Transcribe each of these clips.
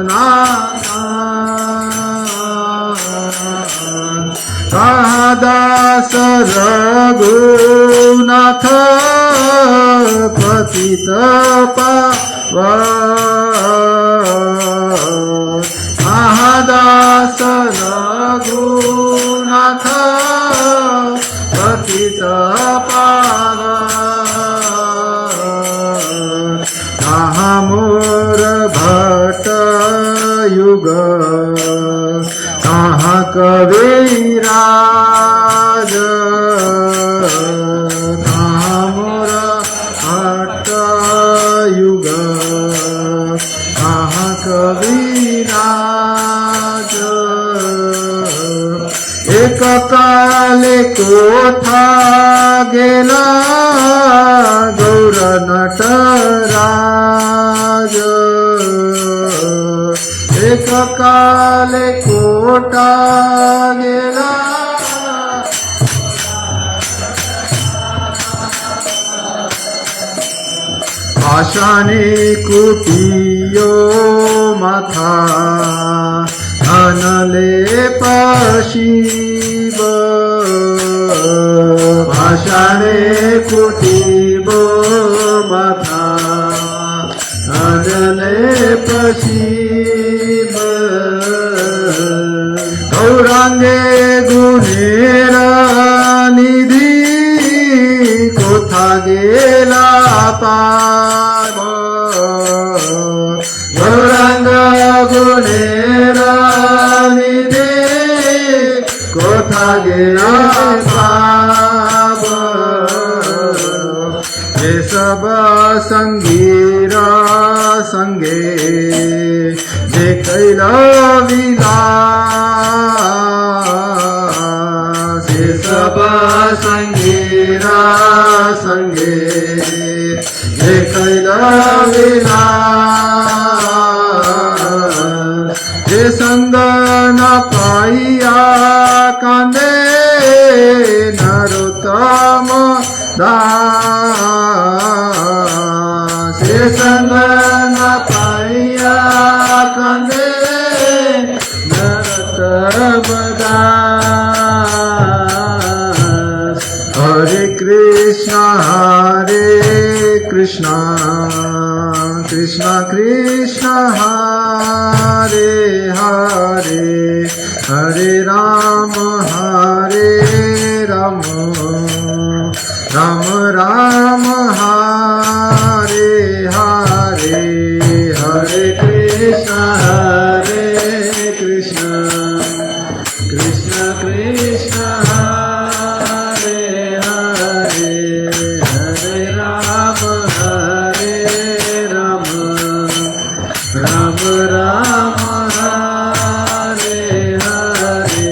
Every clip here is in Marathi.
नाथ दास रघुनाथ पतित पावन महादास रघुनाथ पतित पावन कहाँ मोर भट्ट युग कहाँ कबीराज कहाँ मोर भट्ट युग कहाँ कबीराज एक काले कोठा गेला गौर नटराज एक काले कोटा गेला आशाने कुटियो माथा धनले पशिब आशाने कुटिबो माथा धनले पशिब गौरांगे गुणेर निधि कोथा गेला पाव गौरांग गुणेर निधि कोथा गेला पाव ये सब संगीर संगे जे कैला विलास ये सब संगीरा संगे जे कैला विलास जे संग न पाइया कांदे नरोत्तम दास ये संग न पाइया कांदे नरोत्तम दास हरे कृष्णा कृष्णा कृष्णा हरे हरे हरे राम राम राम हरे हरे हरे कृष्णा कृष्णा कृष्णा हरे हरे हरे राम राम राम हरे हरे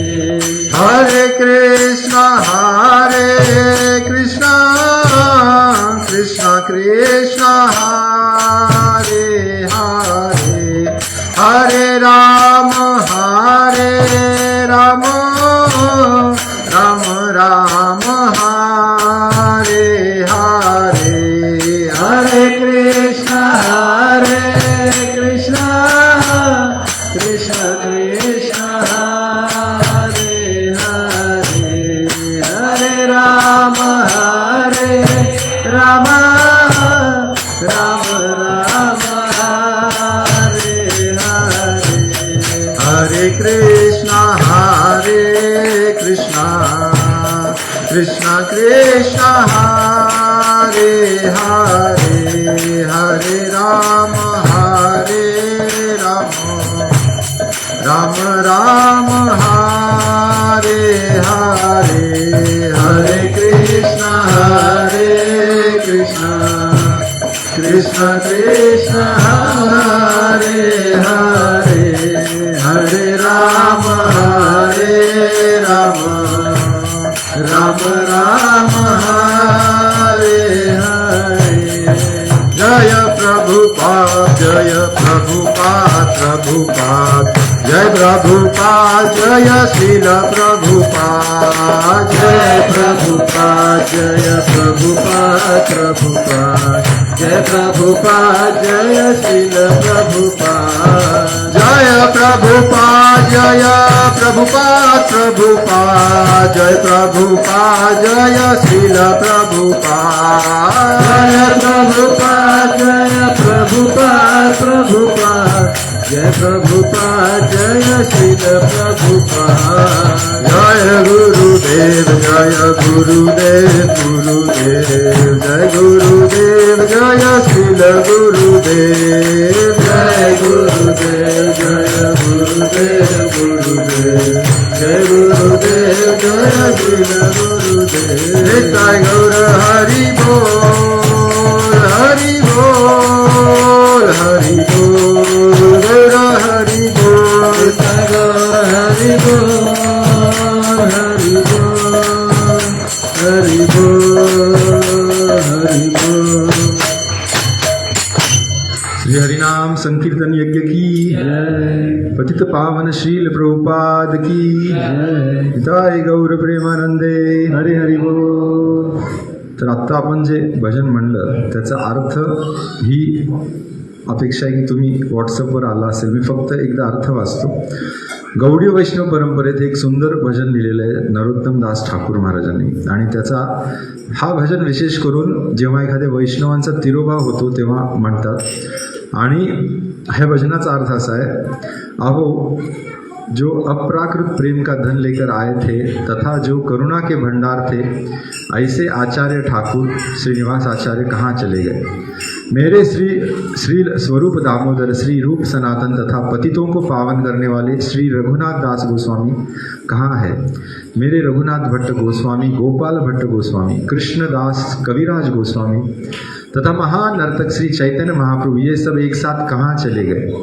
हरे कृष्णा कृष्णा कृष्णा हरे हरे हरे राम राम राम हरे हरे हरे कृष्णा कृष्णा कृष्णा हरे हरे हरे राम राम हरे हरे हरे कृष्णा कृष्णा कृष्णा हरे हरे हरे राम राम हरे हरे हरे कृष्णा कृष्णा कृष्णा हरे हरे हरे राम राम हरे हरे जय प्रभुपाद जय प्रभुपाद जय श्रील प्रभुपाद जय प्रभुपाद जय प्रभुपाद जय प्रभुपाद जय श्रील प्रभुपाद प्रभुपाद जय प्रभुपाद जय श्रील प्रभुपाद जय प्रभुपाद जय प्रभुपाद प्रभुपाद जय प्रभुपाद जय श्रील प्रभुपाद जय गुरुदेव गुरुदेव जय गुरुदेव जय श्रील गुरुदेव जय गुरुदेव जय गुरुदेव जय गुरुदेव जय श्रील गुरुदेव जय गौर हरि बोल हरि बोल हरि बोल गौर हरि बोल गौर हरि बोल हरि बोल हरि बोल हरि बोल। श्री हरिनाम संकीर्तन यज्ञ की पतित पावन शील प्रभुपाद की जय गौर प्रेमानंदे हरि हरि बोल। तर आत्ता आपण जे भजन म्हणलं त्याचा अर्थ ही अपेक्षा आहे की तुम्ही व्हॉट्सअपवर आला असेल। मी फक्त एकदा अर्थ वाचतो। गौडीय वैष्णव परंपरेत एक सुंदर भजन लिहिलेलं आहे नरोत्तम दास ठाकूर महाराजांनी आणि त्याचा हा भजन विशेष करून जेव्हा एखाद्या वैष्णवांचा तिरोभाव होतो तेव्हा म्हणतात आणि ह्या भजनाचा अर्थ असा आहे, अहो जो अप्राकृत प्रेम का धन लेकर आए थे तथा जो करुणा के भंडार थे, ऐसे आचार्य ठाकुर श्रीनिवास आचार्य कहाँ चले गए। मेरे श्री स्वरूप दामोदर श्री रूप सनातन तथा पतितों को पावन करने वाले श्री रघुनाथ दास गोस्वामी कहाँ है। मेरे रघुनाथ भट्ट गोस्वामी, गोपाल भट्ट गोस्वामी, कृष्णदास कविराज गोस्वामी तथा महान नर्तक श्री चैतन्य महाप्रभु ये सब एक साथ कहाँ चले गए।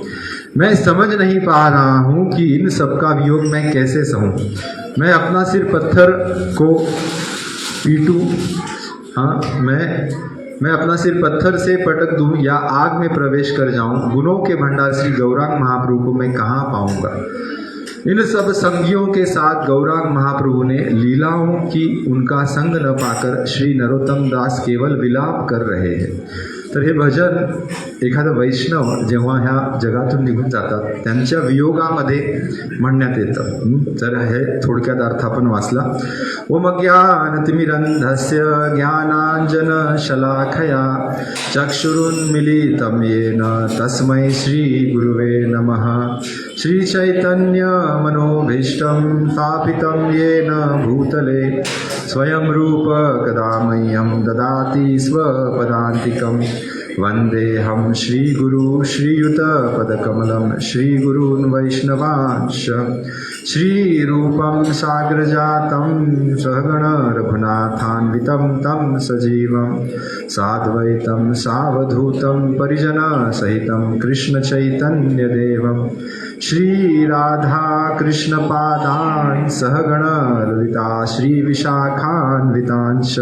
मैं समझ नहीं पा रहा हूँ कि इन सब का वियोग मैं कैसे सहूँ। मैं अपना सिर पत्थर को पीटूँ, हाँ मैं अपना सिर पत्थर से पटक दूं या आग में प्रवेश कर जाऊं। गुणों के भंडार श्री गौरांग महाप्रभु को मैं कहाँ पाऊंगा। इन सब संगियों के साथ गौरांग महाप्रभु ने लीलाओं की उनका संग न पाकर श्री नरोत्तम दास केवल विलाप कर रहे हैं। तर हे भजन एखादा वैष्णव जेव्हा ह्या जगातून निघून जातात त्यांच्या वियोगामध्ये म्हणण्यात येतं। तर हे थोडक्यात अर्थ आपण वाचला। ओम ज्ञानतिमिरन्धस्य ज्ञानांजन शलाखया चक्षुरुन्मीलितं येन तस्मै श्री गुरुवे नमः। श्री चैतन्य मनोभीष्टं स्थापितं येन भूतले स्वयं रूप कदा मह्यं ददाति स्वपदान्तिकं। वन्देऽहं श्रीगुरु श्रीयुतपदकमलं श्रीगुरून् वैष्णवांश्च। श्रीरूपं साग्रजातं सहगण रघुनाथान्वितं तं सजीवं साद्वैतं सावधूतं परिजनसहितं कृष्णचैतन्यदेवं श्रीराधा कृष्णपादान् सहगण ललिता श्रीविशाखान्वितांश्च।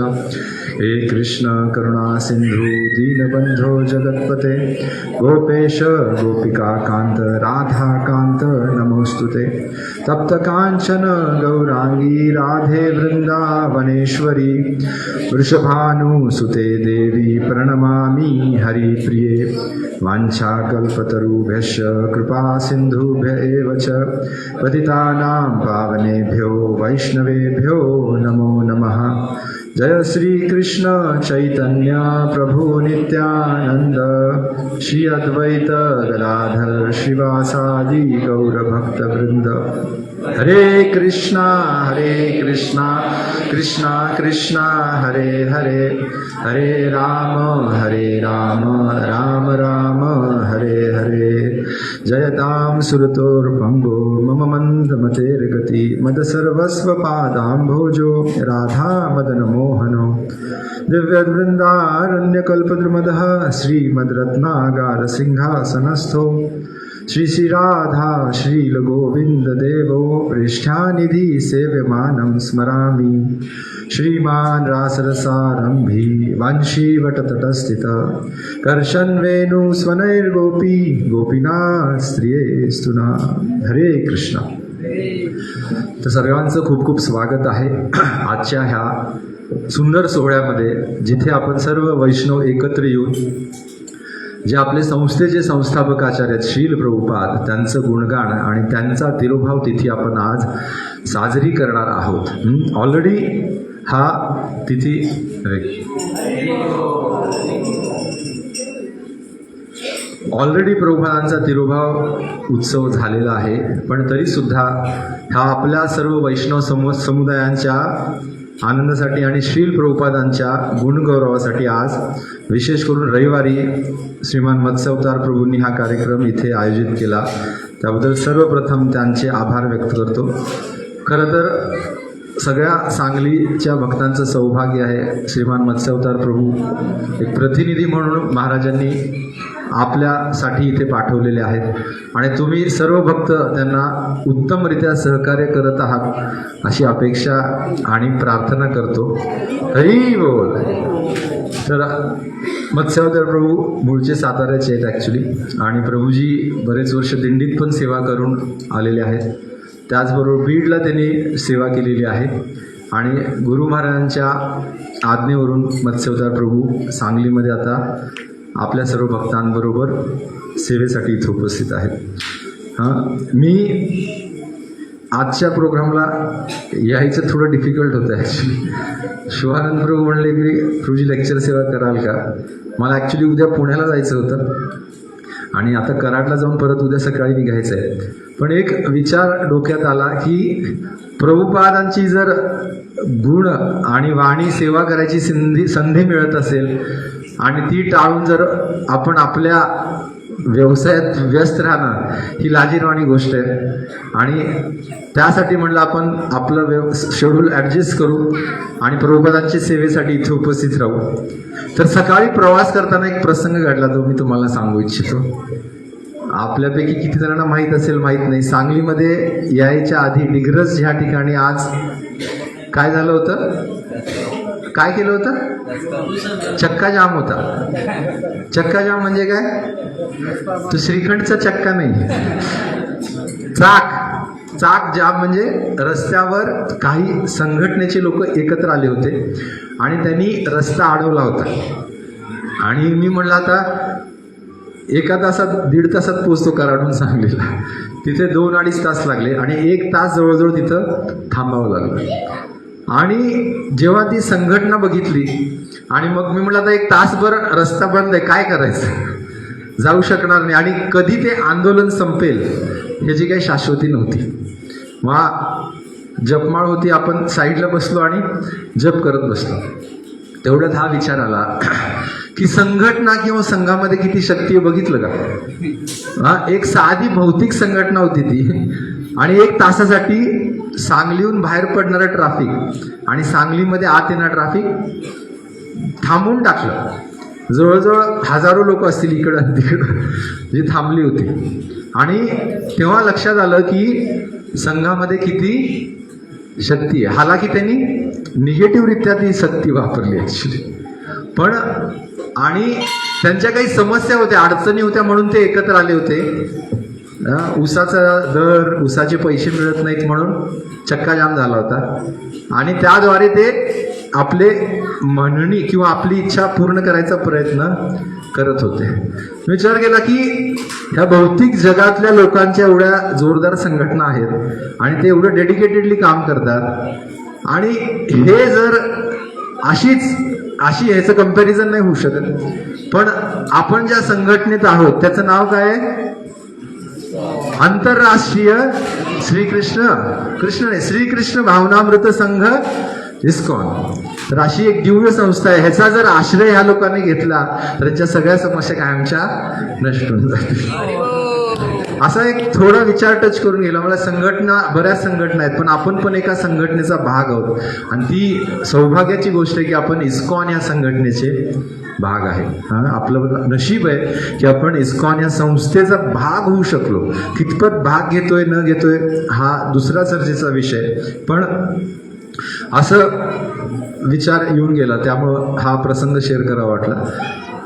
हे कृष्ण करुणा सिंधु दीनबंधो जगत्पते गोपेश गोपिकाकांत राधाकांत नमोस्तुते। तप्त कांचन गौरांगी राधे वृंदावनेश्वरी वृषभानुसुते देवी प्रणमामि हरिप्रिये। वाञ्छाकल्पतरुभ्यश्च कृपा सिन्धुभ्य एव च पतितानां पावनेभ्यो वैष्णवेभ्यो नमो नमः। जय श्री कृष्ण चैतन्य प्रभु नित्यानंद श्री अद्वैत गदाधर श्रीवासादि गौर भक्त वृंद। हरे कृष्णा कृष्णा कृष्णा हरे हरे, हरे राम राम राम हरे हरे। जयतां सुरतोर्भंगो मम मंदमतेर्गति मदसर्वस्व पादाम्भोजो राधा मदन मोहनो। दिव्यवृन्दारण्यकल्पद्रुमदः श्रीमद्रत्नागार सिंहासनस्थो श्री श्री राधा श्रील गोविंद देवो पृष्ठानिधि सेव्यमानं स्मरामि। श्रीमान रासरसारंभी वंशीवटतटस्थित कर्षन् वेणुस्वनैर्गोपी गोपीनाथ स्त्रियेस्तुना। हरे कृष्ण। तर सर्वांचं खूप खूप स्वागत आहे आजच्या ह्या सुंदर सोहळ्यामध्ये, जिथे आपण सर्व वैष्णव एकत्र येऊन जे आपले संस्थेचे संस्थापक आचार्य आहेत श्रील प्रभुपाद, त्यांचं गुणगान आणि त्यांचा तिरोभाव तिथी आपण आज साजरी करणार आहोत. ऑलरेडी हा तिथी ऑलरेडी प्रभुपादांचा तिरोभाव उत्सव झालेला आहे, पण तरीसुद्धा हा आपल्या सर्व वैष्णव समुदायांच्या आनंदासाठी आणि श्रील प्रभुपादांच्या गुणगौरवासाठी आज विशेष करून रविवारी श्रीमान मत्स्यावतार प्रभूंनी हा कार्यक्रम इथे आयोजित केला. त्याबद्दल सर्वप्रथम त्यांचे आभार व्यक्त करतो. खरं तर सगळ्या सांगलीच्या भक्तांचं सौभाग्य आहे, श्रीमान मत्स्यावतार प्रभू एक प्रतिनिधी म्हणून महाराजांनी आपल्यासाठी इथे पाठवलेले आहेत आणि तुम्ही सर्व भक्त त्यांना उत्तमरित्या सहकार्य करत आहात अशी अपेक्षा आणि प्रार्थना करतो. हरी बोल. तर मत्स्यावतार प्रभू मूळचे साताऱ्याचे आहेत ॲक्च्युली, आणि प्रभूजी बरेच वर्ष दिंडीत पण सेवा करून आलेले आहेत. त्याचबरोबर बीडला त्यांनी सेवा केलेली आहे आणि गुरु महाराजांच्या आज्ञेवरून मत्स्यावतार प्रभू सांगलीमध्ये आता आपल्या सर्व भक्तांबरोबर सेवेसाठी इथे उपस्थित आहेत. मी आजच्या प्रोग्रामला यायचं थोडं डिफिकल्ट होतं ॲक्च्युली. शिवानंद प्रभू म्हणले की प्रभूजी लेक्चर सेवा कराल का. मला ॲक्च्युली उद्या पुण्याला जायचं होतं आणि आता कराडला जाऊन परत उद्या सकाळी निघायचं आहे. पण एक विचार डोक्यात आला की प्रभुपादांची जर गुण आणि वाणी सेवा करायची संधी मिळत असेल आणि ती टाळून जर आपण आपल्या व्यवसायात व्यस्त राहणं ही लाजिरवाणी गोष्ट आहे. आणि त्यासाठी म्हणलं आपण आपलं शेड्यूल ॲडजस्ट करू आणि प्रभुपादांच्या सेवेसाठी इथे उपस्थित राहू. तर सकाळी प्रवास करताना एक प्रसंग घडला जो मी तुम्हाला सांगू इच्छितो. आपल्यापैकी किती जणांना माहीत असेल माहीत नाही, सांगलीमध्ये यायच्या आधी डिग्रस ह्या ठिकाणी आज काय झालं होतं, काय केलं होतं, चक्का जाम होता. चक्का जाम म्हणजे काय, तो श्रीखंडचा चक्का नाही, चाक जाम म्हणजे रस्त्यावर काही संघटनेचे लोक एकत्र आले होते आणि त्यांनी रस्ता अडवला होता. आणि मी म्हणलं आता एका तासात 1.5 तासात पोचतो कराडून सांगलीला. तिथे 2-2.5 तास लागले आणि 1 तास जवळजवळ तिथं थांबावं लागलं. आणि जेव्हा ती संघटना बघितली आणि मग मी म्हटलं आता 1 तासभर रस्ता बंद आहे, काय करायचं, जाऊ शकणार नाही आणि कधी ते आंदोलन संपेल ह्याची काही शाश्वती नव्हती. मग जपमाळ होती, आपण साईडला बसलो आणि जप करत बसलो. तेवढ्यात हा विचार आला की संघटना किंवा संघामध्ये किती शक्ती आहे बघितलं का. एक साधी भौतिक संघटना होती ती आणि 1 तासासाठी सांगलीहून बाहेर पडणारं ट्रॅफिक आणि सांगलीमध्ये आत येणारं ट्रॅफिक थांबवून टाकलं. जवळजवळ हजारो लोक असतील इकडं तिकडं जी थांबली होती. आणि तेव्हा लक्षात आलं की संघामध्ये किती शक्ती आहे. हालाकी त्यांनी निगेटिव्हरित्या ती शक्ती वापरली ॲक्च्युली, पण आणि त्यांच्या काही समस्या होत्या, अडचणी होत्या म्हणून ते एकत्र आले होते. ऊसाचा दर, ऊसाचे पैसे मिळत नाहीत म्हणून चक्का जाम झाला होता आणि त्याद्वारे ते आपले म्हणणी किंवा आपली इच्छा पूर्ण करायचा प्रयत्न करत होते. विचार केला की ह्या भौतिक जगातल्या लोकांच्या एवढ्या जोरदार संघटना आहेत आणि ते एवढं डेडिकेटेडली काम करतात आणि हे जर अशी ह्याचं कंपॅरिझन नाही होऊ शकत. पण आपण ज्या संघटनेत आहोत त्याचं नाव काय आहे, आंतरराष्ट्रीय श्रीकृष्ण भावनामृत संघ इस्कॉन. तर अशी एक दिव्य संस्था आहे. ह्याचा जर आश्रय ह्या लोकांनी घेतला तर त्यांच्या सगळ्या समस्या कायमच्या नष्ट होऊन जातील. असा एक थोडा विचार टच करून गेला मला. संघटना, बऱ्याच संघटना आहेत पण आपण पण एका संघटनेचा भाग आहोत आणि ती सौभाग्याची गोष्ट आहे की आपण इस्कॉन या संघटनेचे भाग आहे. आपलं नशीब आहे की आपण इस्कॉन या संस्थेचा भाग होऊ शकलो. कितपत भाग घेतोय न घेतोय हा दुसरा चर्चेचा विषय, पण असं विचार येऊन गेला त्यामुळं हा प्रसंग शेअर करावा वाटला.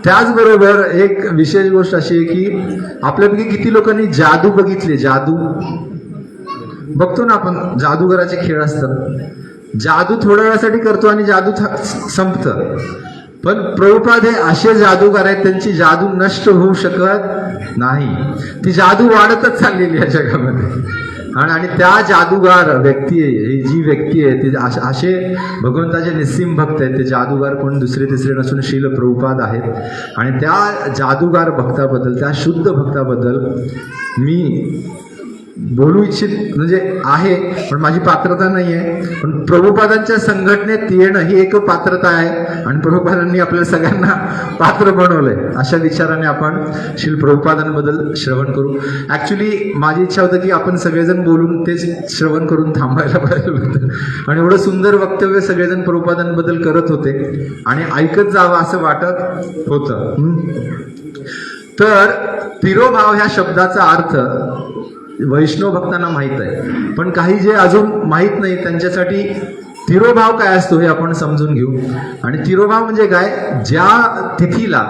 त्याचबरोबर एक विशेष गोष्ट अशी आहे की आपल्यापैकी किती लोकांनी जादू बघितले. जादू बघतो ना आपण, जादूगराचे खेळ असतात. जादू थोड्या वेळासाठी करतो आणि जादू संपतं. पण प्रभुपाद हे असे जादूगार आहेत, त्यांची जादू नष्ट होऊ शकत नाही. ती जादू वाढतच चाललेली आहे जगामध्ये. आणि त्या जादूगार व्यक्ती ही जी व्यक्ती आहे ती असे भगवंताचे निस्सीम भक्त आहेत. ते जादूगार कोण दुसरे तिसरे नसून श्रील प्रभुपाद आहेत. आणि त्या जादूगार भक्ताबद्दल, त्या शुद्ध भक्ताबद्दल मी बोलू इच्छित म्हणजे आहे, पण माझी पात्रता नाही आहे. पण प्रभुपादांच्या संघटनेत येणं ही एक पात्रता आहे आणि प्रभुपादांनी आपल्या सगळ्यांना पात्र बनवलंय. अशा विचाराने आपण श्री प्रभुपादांबद्दल श्रवण करू. ऍक्च्युली माझी इच्छा होतं की आपण सगळेजण बोलून ते श्रवण करून थांबायला पाहिजे होतं. आणि एवढं सुंदर वक्तव्य सगळेजण प्रभुपादांबद्दल करत होते आणि ऐकत जावं असं वाटत होतं. तर तिरोभाव ह्या शब्दाचा अर्थ वैष्णव भक्तांना माहीत आहे, पण काही जे अजून माहीत नाही त्यांच्यासाठी तिरोभाव काय असतो हे आपण समजून घेऊ. आणि तिरोभाव म्हणजे काय, ज्या तिथीला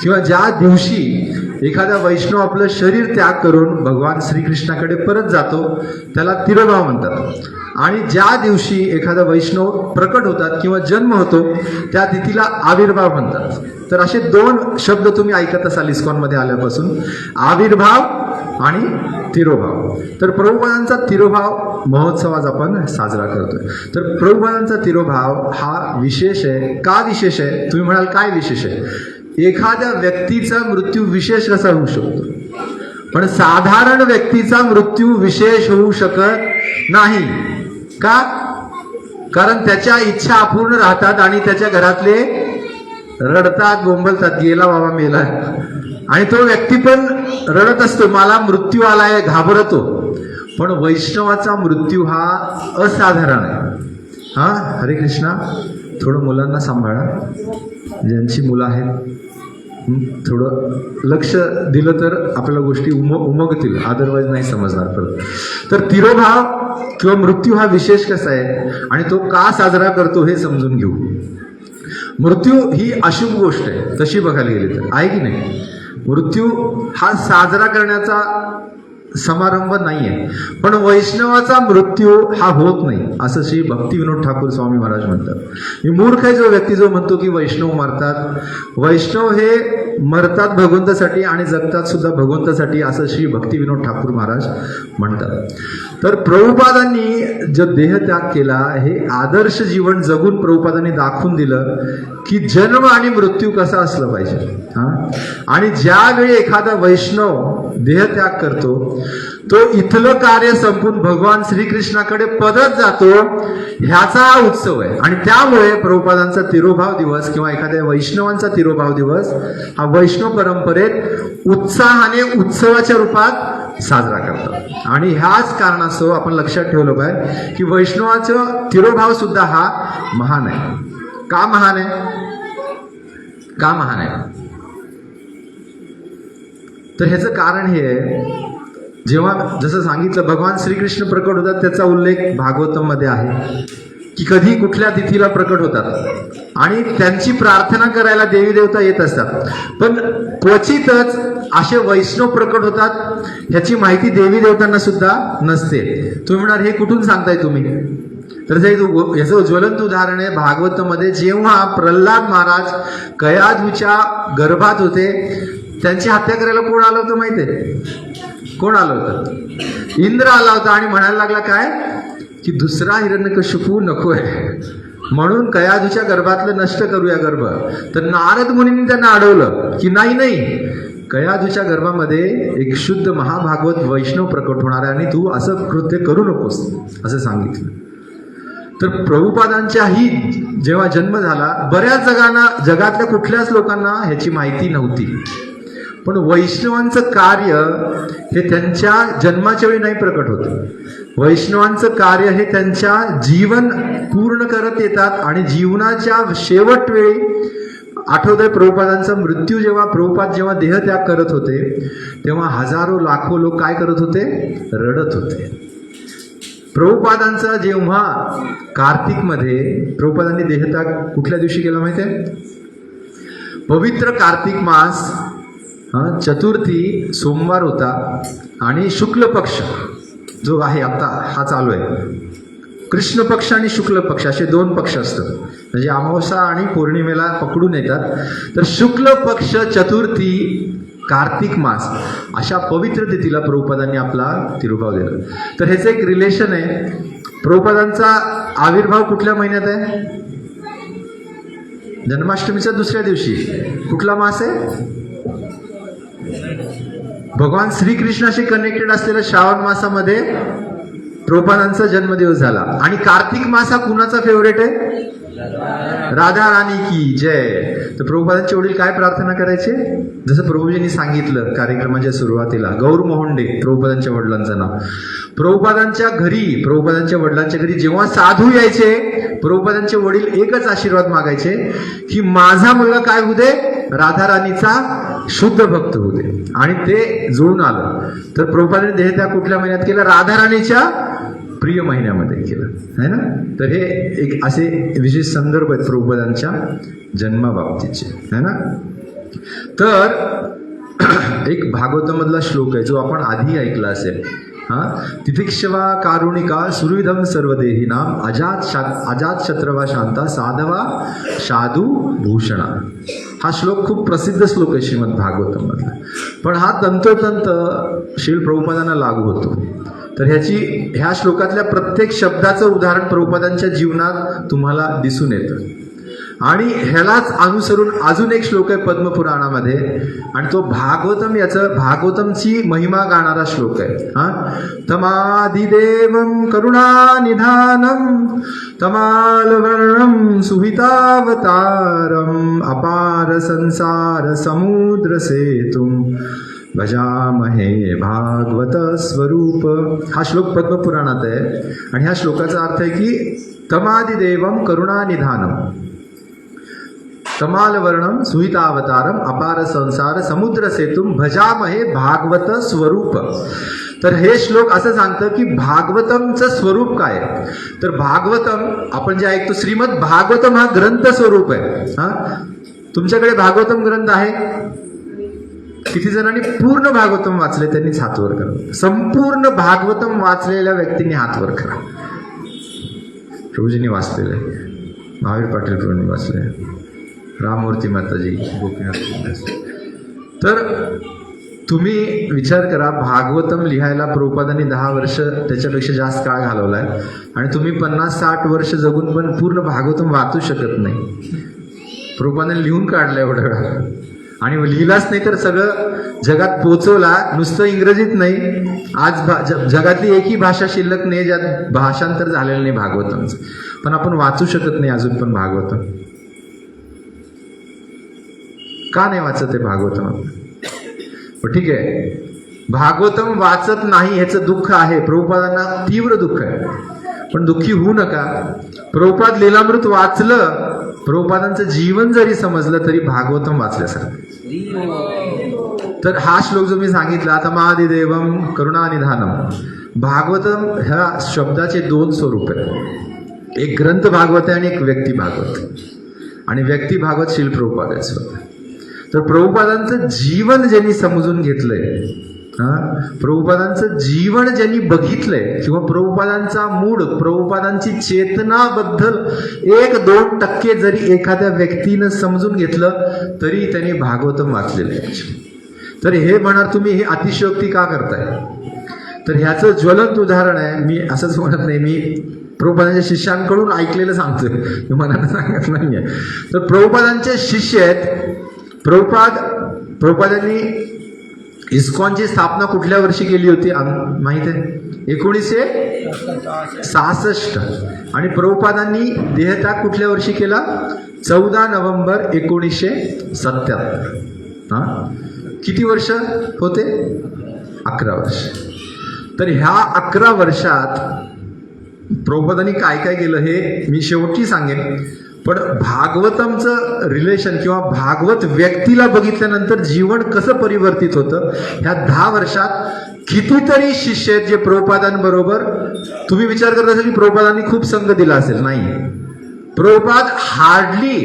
किंवा ज्या दिवशी एखादा वैष्णव आपलं शरीर त्याग करून भगवान श्रीकृष्णाकडे परत जातो त्याला तिरोभाव म्हणतात. आणि ज्या दिवशी एखादा वैष्णव प्रकट होतात किंवा जन्म होतो त्या तिथीला आविर्भाव म्हणतात. तर असे दोन शब्द तुम्ही ऐकत असाल इस्कॉनमध्ये आल्यापासून, आविर्भाव आणि तिरोभाव. तर प्रभुपादांचा तिरोभाव महोत्सव आज आपण साजरा करतोय. तर प्रभुपादांचा तिरोभाव हा विशेष आहे. का विशेष आहे तुम्ही म्हणाल, काय विशेष आहे? एखाद्या व्यक्तीचा मृत्यू विशेष कसा होऊ शकतो, पण साधारण व्यक्तीचा मृत्यू विशेष होऊ शकत नाही. का? कारण त्याच्या इच्छा अपूर्ण राहतात आणि त्याच्या घरातले रडतात, बोंबलतात, गेला बाबा मेला. आणि तो व्यक्ती पण रडत असतो, मला मृत्यू आलाय, घाबरतो. पण वैष्णवाचा मृत्यू हा असाधारण आहे. हरे कृष्णा. थोडं मुलांना सांभाळा, ज्यांची मुलं आहेत थोडं लक्ष दिलं तर आपल्याला गोष्टी उमगतील, अदरवाईज नाही समजणार परत. तर तिरोभाव किंवा मृत्यू हा विशेष कसा आहे आणि तो का साजरा करतो हे समजून घेऊ. मृत्यू ही अशुभ गोष्ट आहे तशी बघायला गेली तर, आहे की नाही? मृत्यू हा साजरा करण्याचा समारंभ नाहीये. पण वैष्णवाचा मृत्यू हा होत नाही असं श्री भक्ती विनोद ठाकूर स्वामी महाराज म्हणतात. मी मूर्ख आहे जो व्यक्ती जो म्हणतो की वैष्णव मरतात. वैष्णव हे मरतात भगवंतासाठी आणि जगतात सुद्धा भगवंतासाठी असं श्री भक्ती विनोद ठाकूर महाराज म्हणतात. तर प्रभुपादांनी जो देहत्याग केला हे आदर्श जीवन जगून प्रभुपादांनी दाखवून दिलं की जन्म आणि मृत्यू कसा असलं पाहिजे. आणि ज्यावेळी एखादा वैष्णव देहत्याग करतो तो इथलं कार्य संपून भगवान श्रीकृष्णाकडे परत जातो, ह्याचा हा उत्सव आहे. आणि त्यामुळे प्रभुपादांचा तिरोभाव दिवस किंवा एखाद्या वैष्णवांचा तिरोभाव दिवस हा वैष्णव परंपरेत उत्साहाने उत्सवाच्या रूपात साजरा करतात. आणि ह्याच कारणास्तव आपण लक्षात ठेवलं पाहिजे की वैष्णवाचा तिरोभाव सुद्धा हा महान आहे. का महान आहे? का महान आहे? तर ह्याचं कारण हे आहे, जेव्हा जसं सांगितलं भगवान श्रीकृष्ण प्रकट होतात त्याचा उल्लेख भागवतम मध्ये आहे की कधी कुठल्या तिथीला प्रकट होतात आणि त्यांची प्रार्थना करायला देवी देवता येत असतात. पण क्वचितच असे वैष्णव प्रकट होतात ह्याची माहिती देवी देवतांना सुद्धा नसते. तुम्ही म्हणाल हे कुठून सांगताय तुम्ही? तर याचं ज्वलंत उदाहरण आहे भागवतमध्ये. जेव्हा प्रल्हाद महाराज कयाधूच्या गर्भात होते त्यांची हत्या करायला कोण आलं होतं माहिती आहे? कोण आलं होतं? इंद्र आला होता आणि म्हणायला लागला काय की दुसरा हिरण्यकशिपू नको आहे म्हणून कयाधूच्या गर्भातलं नष्ट करूया गर्भ. तर नारद मुनींनी त्यांना अडवलं की नाही, कयाधूच्या गर्भामध्ये एक शुद्ध महाभागवत वैष्णव प्रकट होणार आहे आणि तू असं कृत्य करू नकोस असं सांगितलं. तर प्रभुपादांच्याही जेव्हा जन्म झाला बऱ्याच जगातल्या कुठल्याच लोकांना ह्याची माहिती नव्हती. पण वैष्णवांचं कार्य हे त्यांच्या जन्माच्या वेळी नाही प्रकट होत. वैष्णवांचं कार्य हे त्यांच्या जीवन पूर्ण करत येतात आणि जीवनाच्या शेवट वेळी आठवतंय प्रभुपादांचा मृत्यू जेव्हा प्रभुपाद जेव्हा देहत्याग करत होते तेव्हा हजारो लाखो लोक काय करत होते? रडत होते. प्रभुपादांचा जेव्हा कार्तिकमध्ये प्रभुपादांनी देहत्याग कुठल्या दिवशी केला माहिती आहे? पवित्र कार्तिक मास चतुर्थी सोमवार होता आणि शुक्ल पक्ष जो आहे आता हा चालू आहे कृष्ण पक्ष आणि शुक्ल पक्ष असे दोन पक्ष असतात. म्हणजे अमावस्या आणि पौर्णिमेला पकडून येतात. तर शुक्ल पक्ष चतुर्थी कार्तिक मास अशा पवित्र तिथीला प्रभुपादांनी आपला तिरुभाव दिला. तर ह्याचं एक रिलेशन आहे. प्रभुपादांचा आविर्भाव कुठल्या महिन्यात आहे? जन्माष्टमीच्या दुसऱ्या दिवशी. कुठला मास आहे? भगवान श्रीकृष्णाशी कनेक्टेड असलेल्या श्रावण मासामध्ये प्रभुपादांचा जन्मदिवस झाला. आणि कार्तिक मास हा कुणाचा फेवरेट आहे? राधा राणी की जय. तर प्रभुपादांचे वडील काय प्रार्थना करायचे? जसं प्रभूजींनी सांगितलं कार्यक्रमाच्या सुरुवातीला, गौर मोहंडे प्रभुपादांच्या वडिलांचं नाव. प्रभुपादांच्या वडिलांच्या घरी जेव्हा साधू यायचे, प्रभुपादांचे वडील एकच आशीर्वाद मागायचे की माझा मुलगा काय होऊ दे? राधा राणीचा शुद्ध भक्त होऊ दे. आणि ते जुळून आलं. तर प्रभुपादांनी देह त्या कुठल्या महिन्यात केला? राधा राणीच्या प्रिय महिन्यामध्ये केलं है ना. तर हे एक असे विशेष संदर्भ आहेत प्रभुपादांच्या जन्माबाबतीचे है ना. तर एक भागवतामधला श्लोक आहे जो आपण आधी ऐकला असेल. तितिक्षवा कारुणिका सुहृदम सर्वदेहिनाम अजात शत्रवा शांता साधवा साधू भूषणा. हा श्लोक खूप प्रसिद्ध श्लोक आहे श्रीमद भागवतमधला. पण हा तंतोतंत श्रील प्रभुपादांना लागू होतो. तर ह्या श्लोकातल्या प्रत्येक शब्दाचं उदाहरण प्रभुपादांच्या जीवनात तुम्हाला दिसून येतं. आणि ह्यालाच अनुसरून अजून एक श्लोक आहे पद्मपुराणामध्ये, आणि तो भागवतमची महिमा गाणारा श्लोक आहे. तमादिदेवं करुणानिधानं तमालवर्णं सुहितावतारं अपार संसार समुद्र सेतुं भजामहे भागवत स्वरूप. हा श्लोक पद्मपुराणात आहे. आणि ह्या श्लोकाचा अर्थ आहे की तमादिदेवं करुणानिधानम तमालवर्णम सुहितावतारम अपार संसार समुद्र सेतुम भजामहे भागवत स्वरूप. तर हे श्लोक असं सांगतं की भागवतमचं स्वरूप काय. तर भागवतम आपण जे ऐकतो श्रीमद भागवतम हा ग्रंथ स्वरूप आहे. तुमच्याकडे भागवतम ग्रंथ आहे? किती जणांनी पूर्ण भागवतम वाचले त्यांनीच हात वर करा. संपूर्ण भागवतम वाचलेल्या व्यक्तींनी हात वर करा. प्रभूजींनी वाचलेले, महावीर पाटील प्रभूंनी वाचले, राममूर्ती माताजी, गोपीनाथ. तर तुम्ही विचार करा, भागवतम लिहायला प्रभुपादांनी 10 वर्ष त्याच्यापेक्षा जास्त काळ घालवलाय. आणि तुम्ही 50-60 वर्ष जगून पण पूर्ण भागवतम वाचू शकत नाही. प्रभुपादांनी लिहून काढलं एवढं वेळा. आणि लिहिलाच नाही तर सगळं जगात पोचवला. नुसतं इंग्रजीत नाही, आज जगातली एकही भाषा शिल्लक नाही ज्यात भाषांतर झालेलं नाही भागवतमचं. पण आपण वाचू शकत नाही अजून पण भागवतम. का नाही वाचत आहे भागवतम? ठीक आहे, भागवतम वाचत नाही ह्याचं दुःख आहे, प्रभुपादांना तीव्र दुःख आहे. पण दुःखी होऊ नका. प्रभुपाद लीलामृत वाचलं, प्रभुपादांचं जीवन जरी समजलं तरी भागवतम वाचल्यासारखं. तर हा श्लोक जो मी सांगितला, आता महादिदेवम करुणानिधानम, भागवतम ह्या शब्दाचे 2 स्वरूप आहेत. एक ग्रंथ भागवत आहे आणि एक व्यक्ती भागवत. आणि व्यक्ती भागवत श्रील प्रभुपाद आहे स्वतः. तर प्रभुपादांचं जीवन ज्यांनी समजून घेतलंय, प्रभुपादांचं जीवन ज्यांनी बघितलंय, किंवा प्रभुपादांचा मूड, प्रभुपादांची चेतनाबद्दल 1-2% जरी एखाद्या व्यक्तीनं समजून घेतलं तरी त्यांनी भागवतम वाचलेलं आहे. तर हे म्हणणार तुम्ही हे अतिशयोक्ती का करताय? तर ह्याचं ज्वलंत उदाहरण आहे. मी असंच म्हणत नाही, मी प्रभुपादांच्या शिष्यांकडून ऐकलेलं सांगतोय, मी मनानं सांगत नाहीये. तर प्रभुपादांचे शिष्य आहेत. प्रभुपादांनी इस्कॉनची स्थापना कुठल्या वर्षी केली होती माहित आहे? 1966. आणि प्रभुपादांनी देहत्याग कुठल्या वर्षी केला? 14 नोव्हेंबर 1977. किती वर्ष होते? 11 वर्ष. तर ह्या 11 वर्षात प्रभुपादांनी काय काय केलं हे मी शेवटी सांगेन. पण भागवतमचं रिलेशन किंवा भागवत व्यक्तीला बघितल्यानंतर जीवन कसं परिवर्तित होतं, ह्या 10 वर्षात कितीतरी शिष्य आहेत जे प्रभुपादांबरोबर. तुम्ही विचार करत असाल की प्रभुपादांनी खूप संघ दिला असेल. नाही, प्रभुपाद हार्डली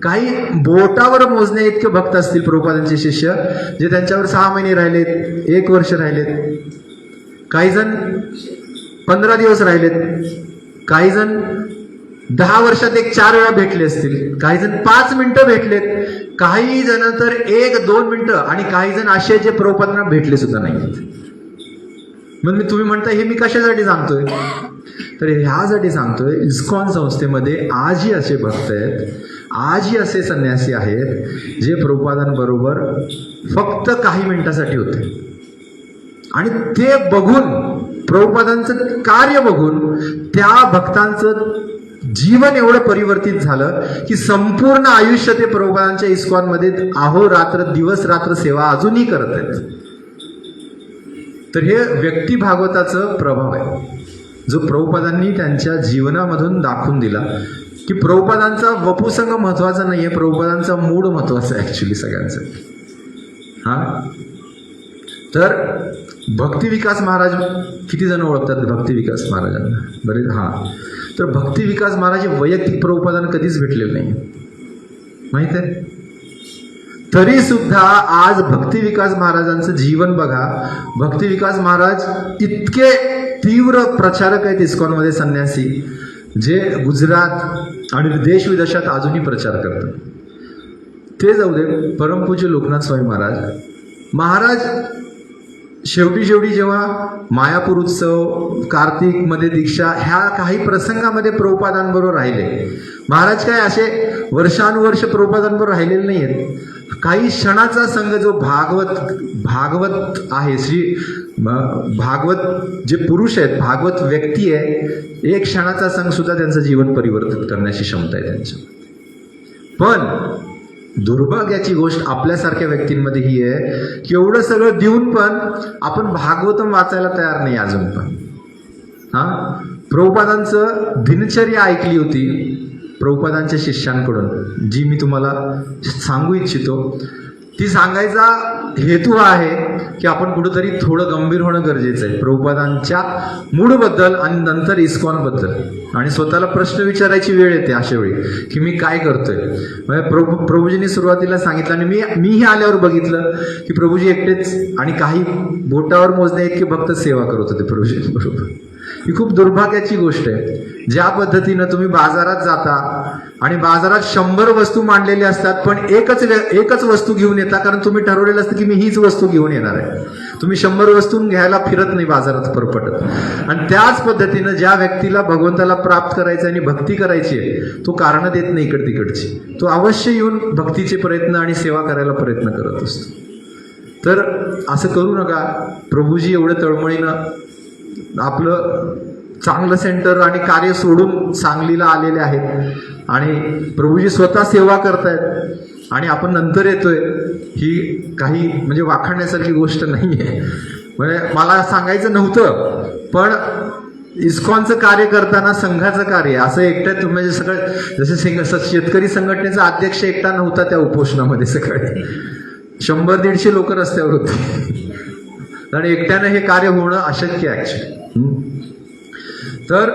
काही बोटावर मोजण्या इतके भक्त असतील प्रभुपादांचे शिष्य, जे त्यांच्यावर 6 महिने राहिलेत, 1 वर्ष राहिलेत, काही जण 15 दिवस राहिलेत. काही जण 10 वर्षात 4 वेळा भेटले असतील, काही जण 5 मिनिटं भेटलेत, काही जण तर 1-2 मिनिटं, आणि काही जण असे जे प्रभुपादांना भेटले सुद्धा नाहीत. मग तुम्ही म्हणता हे मी कशासाठी सांगतोय? तर ह्यासाठी सांगतोय, इस्कॉन संस्थेमध्ये आजही असे भक्त आहेत, आजही असे संन्यासी आहेत जे प्रभुपादांबरोबर फक्त काही मिनिटासाठी होते, आणि ते बघून, प्रभुपादांचं कार्य बघून त्या भक्तांचं जीवन एवढं परिवर्तित झालं की संपूर्ण आयुष्य ते प्रभुपादांच्या इस्कॉनमध्ये अहोरात्र दिवस रात्र सेवा अजूनही करत आहेत. तर हे व्यक्ती भागवताचं प्रभाव आहे, जो प्रभुपादांनी त्यांच्या जीवनामधून दाखवून दिला की प्रभुपादांचा वपुसंग महत्वाचा नाहीये, प्रभुपादांचा मूड महत्वाचा आहे ऍक्च्युली सगळ्यांचं. तर भक्ती विकास महाराज, किती जण ओळखतात भक्ती विकास महाराजांना? बरेच. तर भक्ती विकास महाराज वैयक्तिक प्रभुपादांना कधीच भेटलेले नाही, माहित आहे? तरी सुद्धा आज भक्ती विकास महाराजांचं जीवन बघा. भक्ती विकास महाराज इतके तीव्र प्रचारक आहेत इस्कॉनमध्ये, संन्यासी, जे गुजरात आणि देश विदेशात अजूनही प्रचार करतात. ते जाऊ दे, परमपूज्य लोकनाथ स्वामी महाराज शेवटी जेव्हा मायापूर उत्सव, कार्तिकमध्ये दीक्षा, ह्या काही प्रसंगामध्ये प्रभुपादांबरोबर राहिले. महाराज काय असे वर्षानुवर्ष प्रभुपादांबरोबर राहिलेले नाही आहेत. काही क्षणाचा संघ जो भागवत आहे, भागवत जे पुरुष आहेत, भागवत व्यक्ती आहे, एक क्षणाचा संघ सुद्धा त्यांचं जीवन परिवर्तित करण्याची क्षमता आहे त्यांच्या. पण दुर्भाग्याची गोष्ट आपल्यासारख्या व्यक्तींमध्ये ही आहे की एवढं सगळं देऊन पण आपण भागवतम वाचायला तयार नाही अजून पण. प्रभुपादांचं दिनचर्या ऐकली होती प्रभुपादांच्या शिष्यांकडून, जी मी तुम्हाला सांगू इच्छितो. ती सांगायचा हेतू आहे की आपण कुठेतरी थोडं गंभीर होणं गरजेचं आहे प्रभुपादांच्या मूडबद्दल आणि नंतर इस्कॉनबद्दल, आणि स्वतःला प्रश्न विचारायची वेळ येते अशा वेळी की मी काय करतोय. म्हणजे प्रभूजींनी सुरुवातीला सांगितलं, आणि मीही आल्यावर बघितलं की प्रभूजी एकटेच आणि काही बोटावर मोजण्या इतके भक्त सेवा करत होते प्रभूजींबरोबर. ही खूप दुर्भाग्याची गोष्ट आहे. ज्या पद्धतीनं तुम्ही बाजारात जाता आणि बाजारात 100 वस्तू मांडलेल्या असतात, पण एकच वस्तू घेऊन येता, कारण तुम्ही ठरवलेलं असतं की मी हीच वस्तू घेऊन येणार आहे. तुम्ही 100 वस्तू घ्यायला फिरत नाही बाजारात परपटत. आणि त्याच पद्धतीनं ज्या व्यक्तीला भगवंताला प्राप्त करायचं आणि भक्ती करायची आहे, तो कारण देत नाही इकड तिकडची, तो अवश्य येऊन भक्तीचे प्रयत्न आणि सेवा करायला प्रयत्न करत असतो. तर असं करू नका. प्रभूजी एवढं तळमळीनं आपलं चांगलं सेंटर आणि कार्य सोडून सांगलीला आलेले आहेत, आणि प्रभूजी स्वतः सेवा करतायत आणि आपण नंतर येतोय. ही काही म्हणजे वाखाणण्यासारखी गोष्ट नाही आहे. म्हणजे मला सांगायचं नव्हतं, पण इस्कॉनचं कार्य करताना संघाचं कार्य असं एकट्यात, म्हणजे सगळं जसे शेतकरी संघटनेचा अध्यक्ष एकटा नव्हता त्या उपोषणामध्ये, सकाळी 100-150 लोक रस्त्यावर होते, आणि एकट्यानं हे कार्य होणं अशक्य आहे ऍक्च्युली. तर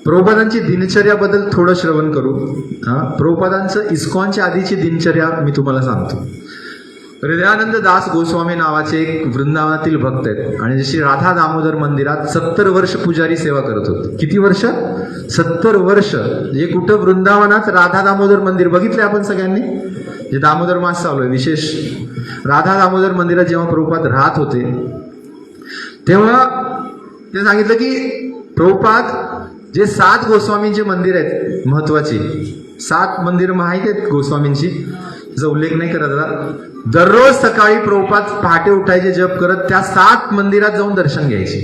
प्रभुपादांची दिनचर्याबद्दल थोडं श्रवण करू. प्रभुपादांचं इस्कॉनच्या आधीची दिनचर्या मी तुम्हाला सांगतो. हृदयानंद दास गोस्वामी नावाचे एक वृंदावनातील भक्त आहेत, आणि जशी राधा दामोदर मंदिरात 70 वर्ष पुजारी सेवा करत होते. किती वर्ष? 70 वर्ष. जे कुठं वृंदावनात राधा दामोदर मंदिर बघितले आपण सगळ्यांनी, जे दामोदर मास चालू आहे विशेष. राधा दामोदर मंदिरात जेव्हा प्रभुपाद राहत होते, तेव्हा ते सांगितलं की प्रभुपाद जे 7 गोस्वामींचे मंदिर आहेत महत्वाची, 7 मंदिर माहिती आहेत गोस्वामींची, त्याचा उल्लेख नाही करत आता. दररोज सकाळी प्रभुपाद पहाटे उठायचे जप करत त्या 7 मंदिरात जाऊन दर्शन घ्यायचे,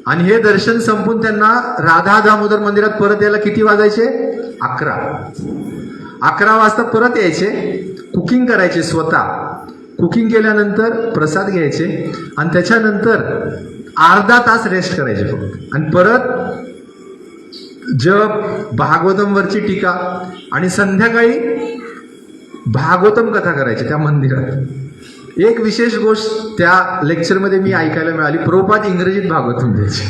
आणि हे दर्शन संपून त्यांना राधा दामोदर मंदिरात परत यायला किती वाजायचे? 11 वाजता परत यायचे. कुकिंग करायचे स्वतः. कुकिंग केल्यानंतर प्रसाद घ्यायचे, आणि त्याच्यानंतर अर्धा तास रेस्ट करायचे फक्त, आणि परत जप, भागवतमवरची टीका, आणि संध्याकाळी भागवतम कथा करायची त्या मंदिरात. एक विशेष गोष्ट त्या लेक्चरमध्ये मी ऐकायला मिळाली, प्रभुपाद इंग्रजीत भागवतम द्यायचे.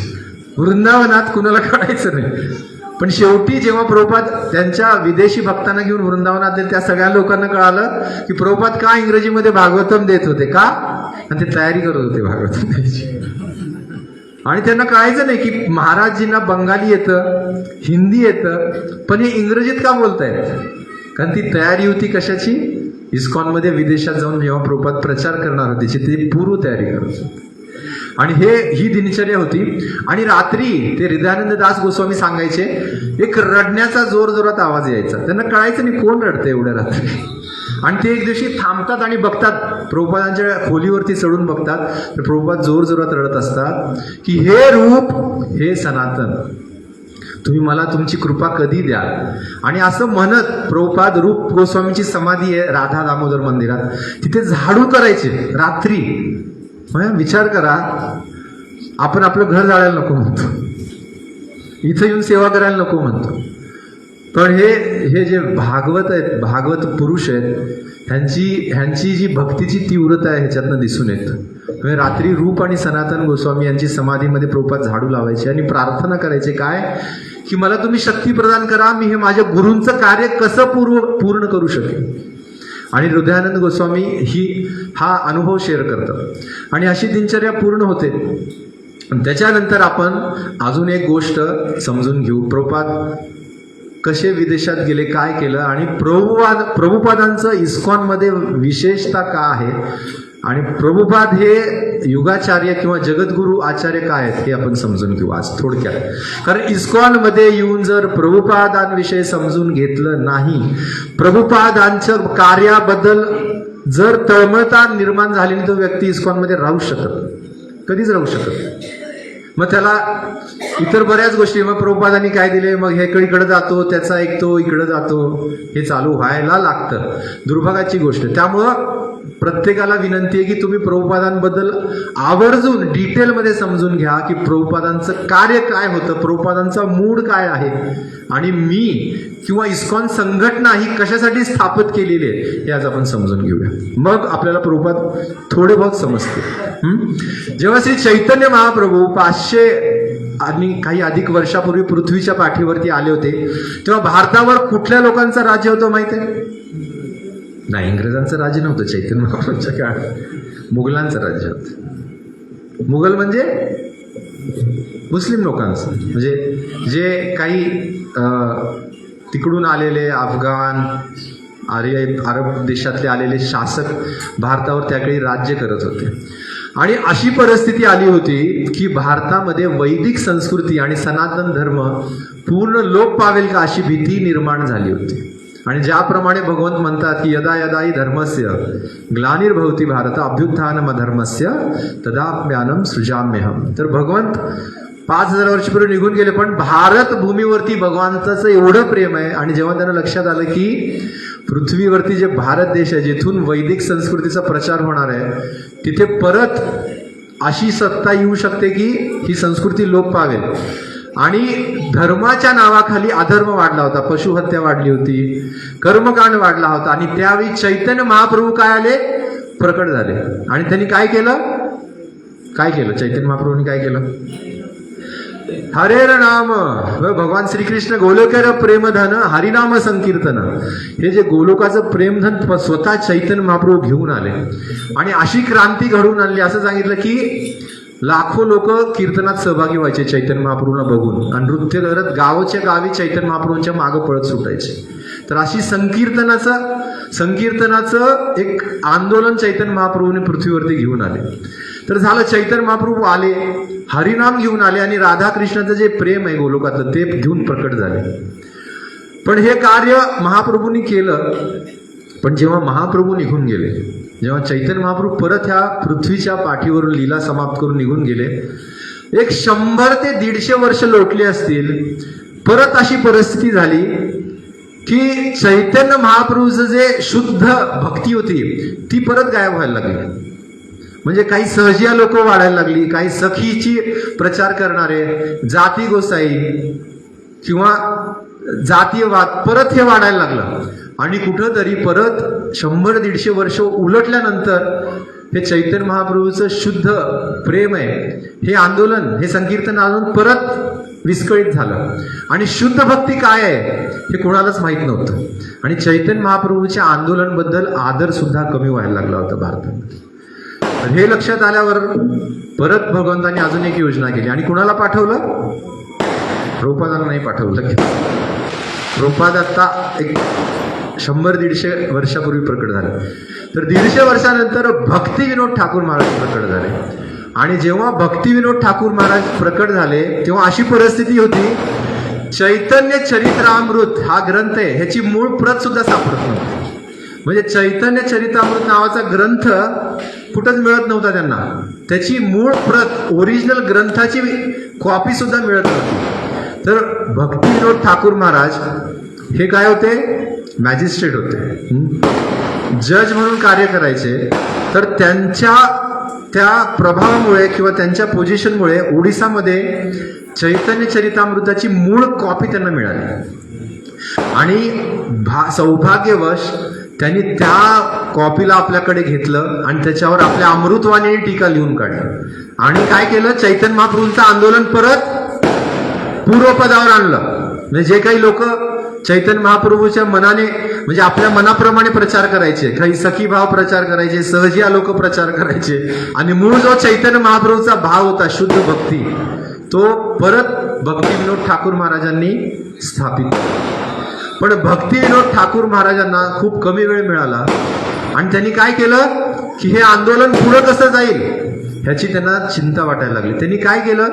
वृंदावनात कुणाला कळायचं नाही, पण शेवटी जेव्हा प्रभुपाद त्यांच्या विदेशी भक्तांना घेऊन वृंदावनात त्या सगळ्या लोकांना कळालं की प्रभुपाद का इंग्रजीमध्ये भागवतम देत होते, का? आणि ते तयारी करत होते भागवतम द्यायची. आणि त्यांना कळायचं नाही की महाराजजींना बंगाली येतं, हिंदी येतं, पण हे इंग्रजीत का बोलतायत? कारण ती तयारी होती कशाची? इस्कॉनमध्ये विदेशात जाऊन जेव्हा प्रभुपाद प्रचार करणार होते ती पूर्व तयारी करत होते. आणि ही दिनचर्या होती. आणि रात्री ते हृदयानंद दास गोस्वामी सांगायचे, एक रडण्याचा जोर जोरात आवाज यायचा. त्यांना कळायचं नाही कोण रडतं एवढ्या रात्री. आणि ते एक दिवशी थांबतात आणि बघतात, प्रभुपादांच्या खोलीवरती चढून बघतात, तर प्रभुपाद जोर जोरात रडत असतात की हे रूप, हे सनातन, तुम्ही मला तुमची कृपा कधी द्या. आणि असं म्हणत प्रभुपाद रूप गोस्वामीची समाधी आहे राधा दामोदर मंदिरात, तिथे झाडू करायचे रात्री. विचार करा, आपण आपलं घर जाळायला नको म्हणतो, इथं येऊन सेवा करायला नको म्हणतो, पण हे जे भागवत आहेत, भागवत पुरुष आहेत, ह्यांची जी भक्तीची तीव्रता आहे ह्याच्यातनं दिसून येतं. म्हणजे रात्री रूप आणि सनातन गोस्वामी यांची समाधीमध्ये प्रभुपाद झाडू लावायचे आणि प्रार्थना करायचे काय, की मला तुम्ही शक्ती प्रदान करा, मी हे माझ्या गुरूंचं कार्य कसं पूर्ण करू शकेन. आणि हृदयानंद गोस्वामी हा अनुभव शेअर करतात आणि अशी दिनचर्या पूर्ण होते. त्याच्यानंतर आपण अजून एक गोष्ट समजून घेऊ, प्रभुपाद कसे विदेशात गेले, काय केलं, आणि प्रभुपादांचं इस्कॉनमध्ये विशेषता का आहे, आणि प्रभुपाद हे युगाचार्य किंवा जगद्गुरु आचार्य काय आहेत हे आपण समजून घेऊ आज थोडक्यात. कारण इस्कॉनमध्ये येऊन जर प्रभुपादांविषयी समजून घेतलं नाही, प्रभुपादांच्या कार्याबद्दल जर तळमळता निर्माण झाली नाही, तो व्यक्ती इस्कॉनमध्ये राहू कधीच राहू शकत. मग त्याला इतर बऱ्याच गोष्टी, मग प्रभुपादांनी काय दिले, मग हे इकडे जातो, त्याचा ऐकतो, इकडे जातो, हे चालू व्हायला लागतं. दुर्भागाची गोष्ट. त्यामुळं प्रत्येकाला विनंती आहे की तुम्ही प्रभुपादांबद्दल आवर्जून डिटेलमध्ये समजून घ्या की प्रभुपादांचं कार्य काय होतं, प्रभुपादांचा मूड काय आहे, आणि मी किंवा इस्कॉन संघटना ही कशासाठी स्थापित केलेली आहे हे आज आपण समजून घेऊया. मग आपल्याला प्रभुपाद थोडे बहुत समजते. जेव्हा श्री चैतन्य महाप्रभू 500 आणि काही अधिक वर्षापूर्वी पृथ्वीच्या पाठीवरती आले होते, तेव्हा भारतावर कुठल्या लोकांचं राज्य होतं माहिती आहे? नाही, इंग्रजांचं राज्य नव्हतं चैतन्य महाप्रभूंच्या काळात, मुघलांचं राज्य होतं. मुघल म्हणजे मुस्लिम लोकांचं, म्हणजे जे काही तिकडून आलेले अफगाण, अरब देशातले आलेले शासक भारतावर त्याकाळी राज्य करत होते. आणि अशी परिस्थिती आली होती की भारतामध्ये वैदिक संस्कृती आणि सनातन धर्म पूर्ण लोप पावेल का अशी भीती निर्माण झाली होती. आणि ज्याप्रमाणे भगवंत म्हणतात की यदा यदा हि धर्मस्य ग्लानिर्भवती भारत अभ्युत्थानम धर्मस्य तदाप्यानम सृजाम्यहम. तर भगवंत 5000 वर्षापूर्वी निघून गेले, पण भारत भूमीवरती भगवंताचं एवढं प्रेम आहे. आणि जेव्हा त्यांना लक्षात आलं की पृथ्वीवरती जे भारत देश आहे, जिथून वैदिक संस्कृतीचा प्रचार होणार आहे, तिथे परत अशी सत्ता येऊ शकते की ही संस्कृती लोप पावेल. आणि धर्माच्या नावाखाली अधर्म वाढला होता, पशुहत्या वाढली होती, कर्मकांड वाढला होता. आणि त्यावेळी चैतन्य महाप्रभू काय आले, प्रकट झाले. आणि त्यांनी काय केलं चैतन्य महाप्रभूंनी काय केलं? हरेर नाम, भगवान श्रीकृष्ण गोलोकर प्रेमधन हरिनाम संकीर्तन, हे जे गोलोकाचं प्रेमधन स्वतः चैतन्य महाप्रभू घेऊन आले आणि अशी क्रांती घडवून आणली. असं सांगितलं की लाखो लोक कीर्तनात सहभागी व्हायचे चैतन्य महाप्रभूंना बघून, आणि नृत्य करत गावच्या गावी चैतन्य महाप्रभूंच्या मागं पळत सुटायचे. तर अशी संकीर्तनाचं एक आंदोलन चैतन्य महाप्रभूने पृथ्वीवरती घेऊन आले. तर झालं, चैतन्य महाप्रभू आले, हरिनाम घेऊन आले, आणि राधाकृष्णाचं जे प्रेम आहे गोलोकातलं ते घेऊन प्रकट झाले. पण हे कार्य महाप्रभूंनी केलं. पण जेव्हा महाप्रभू निघून गेले, जेव्हा चैतन्य महाप्रभू परत ह्या पृथ्वीच्या पाठीवरून लीला समाप्त करून निघून गेले, एक 100 ते 150 वर्ष लोटले असतील, परत अशी परिस्थिती झाली की चैतन्य महाप्रभूचं जे शुद्ध भक्ती होती ती परत गायब व्हायला लागली. म्हणजे काही सहजिया लोक वाढायला लागली, काही सखीची प्रचार करणारे, जाती गोसाई किंवा जातीयवाद, परत हे वाढायला लागलं. आणि कुठंतरी परत 100-150 वर्ष उलटल्यानंतर हे चैतन्य महाप्रभूचं शुद्ध प्रेम आहे, हे आंदोलन, हे संकीर्तन आंदोलन परत विस्कळीत झालं. आणि शुद्ध भक्ती काय आहे हे कोणालाच माहीत नव्हतं. आणि चैतन्य महाप्रभूच्या आंदोलनाबद्दल आदर सुद्धा कमी व्हायला लागला होता भारतात. हे लक्षात आल्यावर परत भगवंतांनी अजून एक योजना केली आणि कुणाला पाठवलं? प्रभुपादांना नाही पाठवलं. प्रभुपाद आता एक 100-150 वर्षापूर्वी प्रकट झाले. तर 150 वर्षानंतर भक्ती विनोद ठाकूर महाराज प्रकट झाले. आणि जेव्हा भक्ती विनोद ठाकूर महाराज प्रकट झाले तेव्हा अशी परिस्थिती होती, चैतन्य चरित्रामृत हा ग्रंथ आहे, ह्याची मूळ प्रत सुद्धा सापडत नव्हती. म्हणजे चैतन्य चरित्रामृत नावाचा ग्रंथ कुठंच मिळत नव्हता त्यांना. त्याची मूळ प्रत, ओरिजिनल ग्रंथाची कॉपी सुद्धा मिळत नव्हती. तर भक्ती विनोद ठाकूर महाराज हे काय होते? मॅजिस्ट्रेट होते, जज म्हणून कार्य करायचे. तर त्यांच्या त्या प्रभावामुळे किंवा त्यांच्या पोझिशनमुळे ओडिसामध्ये चैतन्य चरितामृताची मूळ कॉपी त्यांना मिळाली. आणि सौभाग्यवश त्यांनी त्या कॉपीला आपल्याकडे घेतलं आणि त्याच्यावर आपल्या अमृतवाणी टीका लिहून काढली. आणि काय केलं? चैतन्य महाप्रभूंचं आंदोलन परत पूर्वपदावर आणलं. म्हणजे जे काही लोक चैतन्य महाप्रभूच्या मनाने, म्हणजे आपल्या मनाप्रमाणे प्रचार करायचे, काही सखीभाव प्रचार करायचे, सहजिया लोक प्रचार करायचे, आणि मूळ जो चैतन्य महाप्रभूचा भाव होता, शुद्ध भक्ती, तो परत भक्ती विनोद ठाकूर महाराजांनी स्थापित केला. पण भक्ती विनोद ठाकूर महाराजांना खूप कमी वेळ मिळाला आणि त्यांनी काय केलं की हे आंदोलन पुढं कसं जाईल ह्याची त्यांना चिंता वाटायला लागली. त्यांनी काय केलं?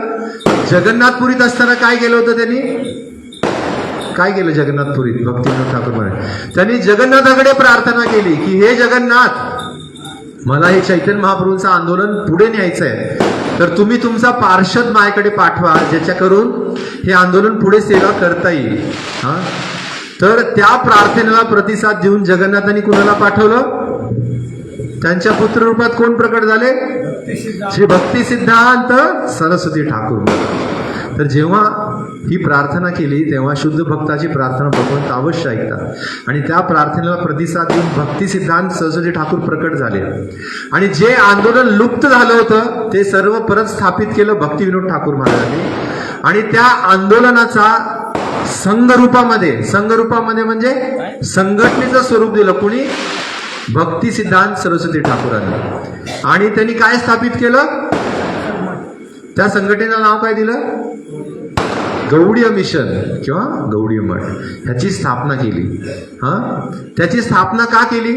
जगन्नाथपुरीत असताना काय केलं होतं त्यांनी? काय केलं जगन्नाथपुरीत? भक्ती विनोद ठाकूर महाराज त्यांनी जगन्नाथाकडे प्रार्थना केली की हे जगन्नाथ, मला हे चैतन्य महाप्रभूंचं आंदोलन पुढे न्यायचं आहे, तर तुम्ही तुमचा पार्षद माझ्याकडे पाठवा, ज्याच्या करून हे आंदोलन पुढे सेवा करता येईल. हा, तर त्या प्रार्थनेला प्रतिसाद देऊन जगन्नाथांनी कुणाला पाठवलं? त्यांच्या पुत्र रूपात कोण प्रकट झाले? श्री भक्ती सिद्धांत सरस्वती ठाकूर. तर जेव्हा ही प्रार्थना केली तेव्हा शुद्ध भक्ताची प्रार्थना भगवंत अवश्य ऐकतात आणि त्या प्रार्थनेला प्रतिसाद देऊन भक्ती सिद्धांत सरस्वती ठाकूर प्रकट झाले. आणि जे आंदोलन लुप्त झालं होतं ते सर्व परत स्थापित केलं भक्ती विनोद ठाकूर महाराजांनी. आणि त्या आंदोलनाचा संघरूपामध्ये म्हणजे संघटनेचं स्वरूप दिलं कुणी? भक्ती सिद्धांत सरस्वती ठाकूरांनी. आणि त्यांनी काय स्थापित केलं? त्या संघटनेला नाव काय दिलं? गौडीय मिशन किंवा गौडीय मठ ह्याची स्थापना केली. त्याची स्थापना का केली?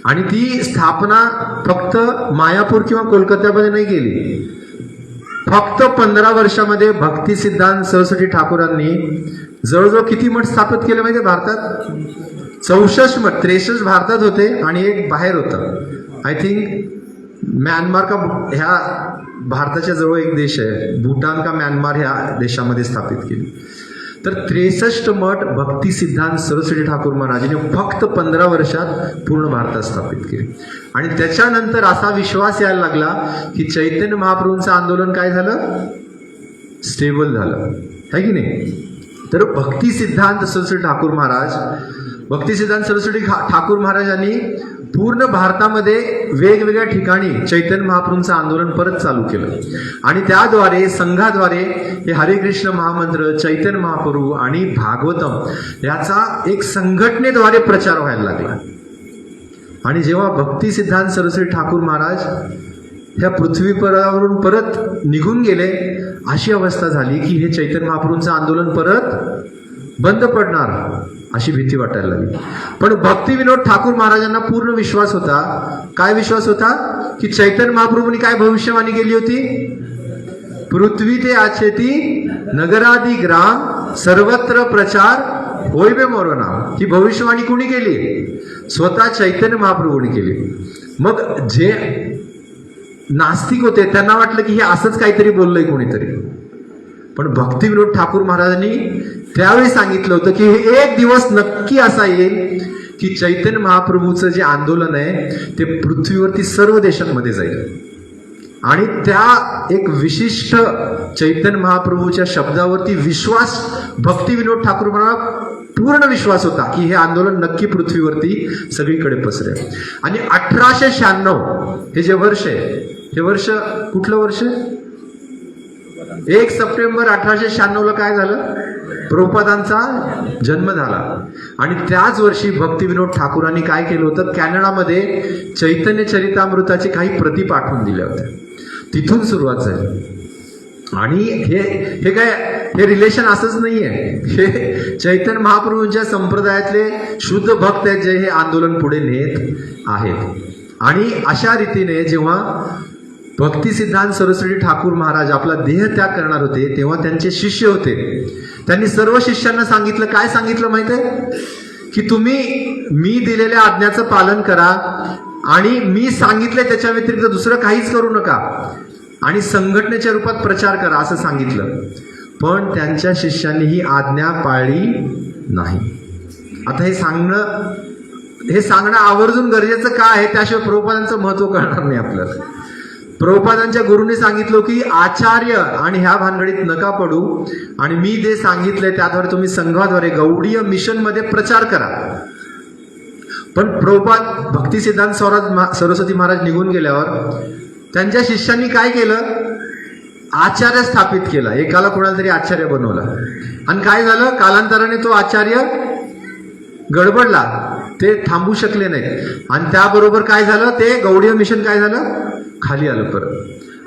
आणि ती स्थापना फक्त मायापूर किंवा कोलकात्यामध्ये नाही केली. फक्त 15 वर्षामध्ये भक्ती सिद्धांत सरस्वती ठाकूरांनी जवळजवळ किती मठ स्थापित केले माहिती? भारतात 64 मठ. 63 भारतात होते आणि एक बाहेर होतं. आय थिंक म्यानमार का, ह्या भारताच्या जवळ एक देश आहे, भूटान का म्यानमार ह्या देशामध्ये स्थापित केली. तर 63 मठ भक्ती सिद्धांत सरस्वती ठाकूर महाराजांनी फक्त 15 वर्षात पूर्ण भारतात स्थापित केले. आणि त्याच्यानंतर असा विश्वास यायला लागला की चैतन्य महाप्रभूंचं आंदोलन काय झालं? स्टेबल झालं, है की नाही? तर भक्ती सिद्धांत सरस्वती ठाकूर महाराज, भक्ती सिद्धांत सरस्वती ठाकूर महाराजांनी पूर्ण भारतामध्ये वेगवेगळ्या ठिकाणी चैतन्य महाप्रभूंचं आंदोलन परत चालू केलं. आणि त्याद्वारे संघाद्वारे हे हरे कृष्ण महामंत्र, चैतन्य महाप्रभू आणि भागवतम याचा एक संघटनेद्वारे प्रचार व्हायला लागला. आणि जेव्हा भक्ती सिद्धांत सरस्वती ठाकूर महाराज ह्या पृथ्वीपरावरून परत निघून गेले, अशी अवस्था झाली की हे चैतन्य महाप्रभूंचं आंदोलन परत बंद पडणार अशी भीती वाटायला लागली. पण भक्ती विनोद ठाकूर महाराजांना पूर्ण विश्वास होता. काय विश्वास होता? की चैतन्य महाप्रभूंनी काय भविष्यवाणी केली होती? पृथ्वी ते आचेती नगरादी ग्राम सर्वत्र प्रचार होईबे मोर नाम. ही भविष्यवाणी कुणी केली? स्वतः चैतन्य महाप्रभूंनी केली. मग जे नास्तिक होते त्यांना वाटलं की हे असंच काहीतरी बोललंय कोणीतरी. पण भक्ती विनोद ठाकूर महाराजांनी त्यावेळी सांगितलं होतं की हे एक दिवस नक्की असा येईल की चैतन्य महाप्रभूचं जे आंदोलन आहे ते पृथ्वीवरती सर्व देशांमध्ये जाईल. आणि त्या एक विशिष्ट चैतन्य महाप्रभूच्या शब्दावरती विश्वास भक्ती विनोद ठाकूर महाराज पूर्ण विश्वास होता की हे आंदोलन नक्की पृथ्वीवरती सगळीकडे पसरेल. आणि 1896 हे जे वर्ष आहे, हे वर्ष कुठलं वर्ष? 1 सप्टेंबर 1896 काय झालं? प्रभुपादांचा जन्म झाला. आणि त्याच वर्षी भक्तिविनोद ठाकूरांनी काय केलं होतं, कॅनडामध्ये चैतन्य चरितामृताची काही प्रती पाठवून दिल्या होत्या. तिथून सुरुवात झाली. आणि हे काय, हे रिलेशन असंच नाहीये, हे चैतन्य महाप्रभूंच्या संप्रदायातले शुद्ध भक्त आहेत जे हे आंदोलन पुढे नेत आहेत. आणि अशा रीतीने जेव्हा भक्ती सिद्धांत सरस्वती ठाकूर महाराज आपला देह त्याग करणार होते, तेव्हा त्यांचे शिष्य होते. त्यांनी सर्व शिष्यांना सांगितलं, काय सांगितलं माहितीये, की तुम्ही मी दिलेल्या आज्ञाचं पालन करा आणि मी सांगितले त्याच्या व्यतिरिक्त दुसरं काहीच करू नका आणि संघटनेच्या रूपात प्रचार करा असं सांगितलं. पण त्यांच्या शिष्यांनी ही आज्ञा पाळली नाही. आता हे सांगणं आवर्जून गरजेचं का आहे, त्याशिवाय प्रभुपादांचं महत्व कळणार नाही आपल्याला. प्रभुपादांच्या गुरूंनी सांगितलं की आचार्य आणि ह्या भानगडीत नका पडू आणि मी जे सांगितलंय त्याद्वारे तुम्ही संघाद्वारे गौडीय मिशन मध्ये प्रचार करा. पण प्रभुपाद भक्ती सिद्धांत सरस्वती महाराज निघून गेल्यावर त्यांच्या शिष्यांनी काय केलं, आचार्य स्थापित केला. एकाला कोणाला तरी आचार्य बनवला. आणि काय झालं, कालांतराने तो आचार्य गडबडला, ते थांबू शकले नाहीत. आणि त्याबरोबर काय झालं, ते गौडीय मिशन काय झालं, खाली आलं परत.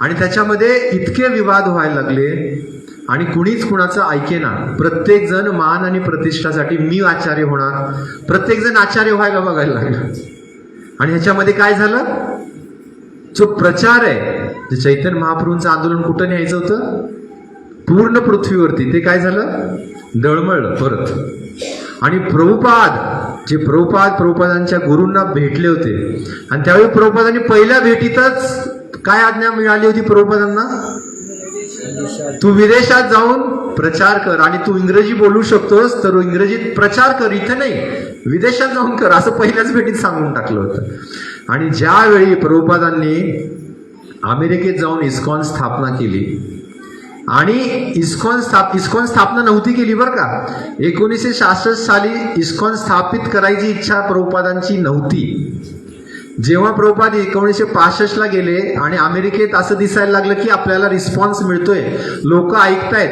आणि त्याच्यामध्ये इतके विवाद व्हायला लागले आणि कुणीच कुणाचं ऐकेना. प्रत्येक जण मान आणि प्रतिष्ठासाठी मी आचार्य होणार, प्रत्येक जण आचार्य व्हायला बघायला लागला. आणि ह्याच्यामध्ये काय झालं, जो प्रचार आहे, जे चैतन्य महाप्रभूंचं आंदोलन कुठं न्यायचं होतं, पूर्ण पृथ्वीवरती, ते काय झालं, दळमळलं परत. आणि प्रभुपादांच्या गुरूंना भेटले होते. आणि त्यावेळी प्रभुपादांनी पहिल्या भेटीतच काय आज्ञा मिळाली होती प्रभुपादांना, तू विदेशात जाऊन प्रचार कर आणि तू इंग्रजी बोलू शकतोस तर इंग्रजीत प्रचार कर, इथं नाही विदेशात जाऊन कर, असं पहिल्याच भेटीत सांगून टाकलं होतं. आणि ज्यावेळी प्रभुपादांनी अमेरिकेत जाऊन इस्कॉन स्थापना केली, आणि इस्कॉन स्थापना नव्हती केली बरं का, 1966 साली इस्कॉन स्थापित करायची इच्छा प्रभुपादांची नव्हती. जेव्हा प्रभुपाद 1965ला गेले आणि अमेरिकेत असं दिसायला लागलं की आपल्याला रिस्पॉन्स मिळतोय, लोक ऐकतायत,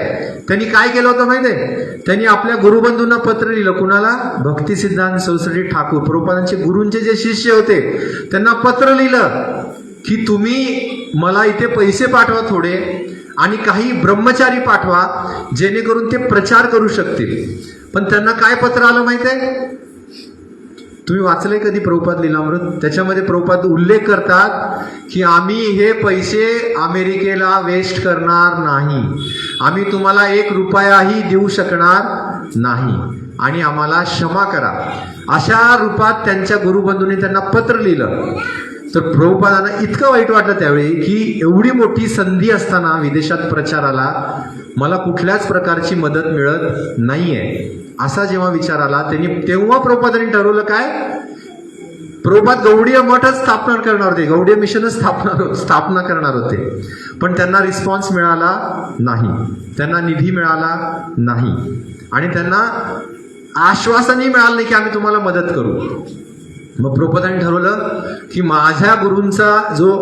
त्यांनी काय केलं होतं माहितीये, त्यांनी आपल्या गुरुबंधूंना पत्र लिहिलं. कुणाला, भक्ती सिद्धांत सरस्वती ठाकूर, प्रभुपादांचे गुरूंचे जे शिष्य होते त्यांना पत्र लिहिलं की तुम्ही मला इथे पैसे पाठवा थोडे आणि काही ब्रह्मचारी पाठवा जेणेकरून ते प्रचार करू शकतील. पण त्यांना काय पत्र आलं माहितीये, तुम्ही वाचलंय कधी प्रभुपाद लीलामृत, त्याच्यामध्ये प्रभुपाद उल्लेख करतात की आम्ही हे पैसे अमेरिकेला वेस्ट करणार नाही, आम्ही तुम्हाला 1 रुपयाही देऊ शकणार नाही आणि आम्हाला क्षमा करा, अशा रूपात त्यांच्या गुरुबंधूंनी त्यांना पत्र लिहिलं. तर प्रभुपादांना इतकं वाईट वाटलं त्यावेळी की एवढी मोठी संधी असताना विदेशात प्रचाराला मला कुठल्याच प्रकारची मदत मिळत नाहीये, असा जेव्हा विचार आला तेव्हा प्रभुपादांनी ठरवलं काय, प्रभुपाद गौडीय मठच स्थापना करणार होते, गौडीय मिशनच स्थापना करणार होते. पण त्यांना रिस्पॉन्स मिळाला नाही, त्यांना निधी मिळाला नाही आणि त्यांना आश्वासनही मिळालं नाही की आम्ही तुम्हाला मदत करू. मग प्रभुपादांनी ठरवलं की माझ्या गुरूंचा जो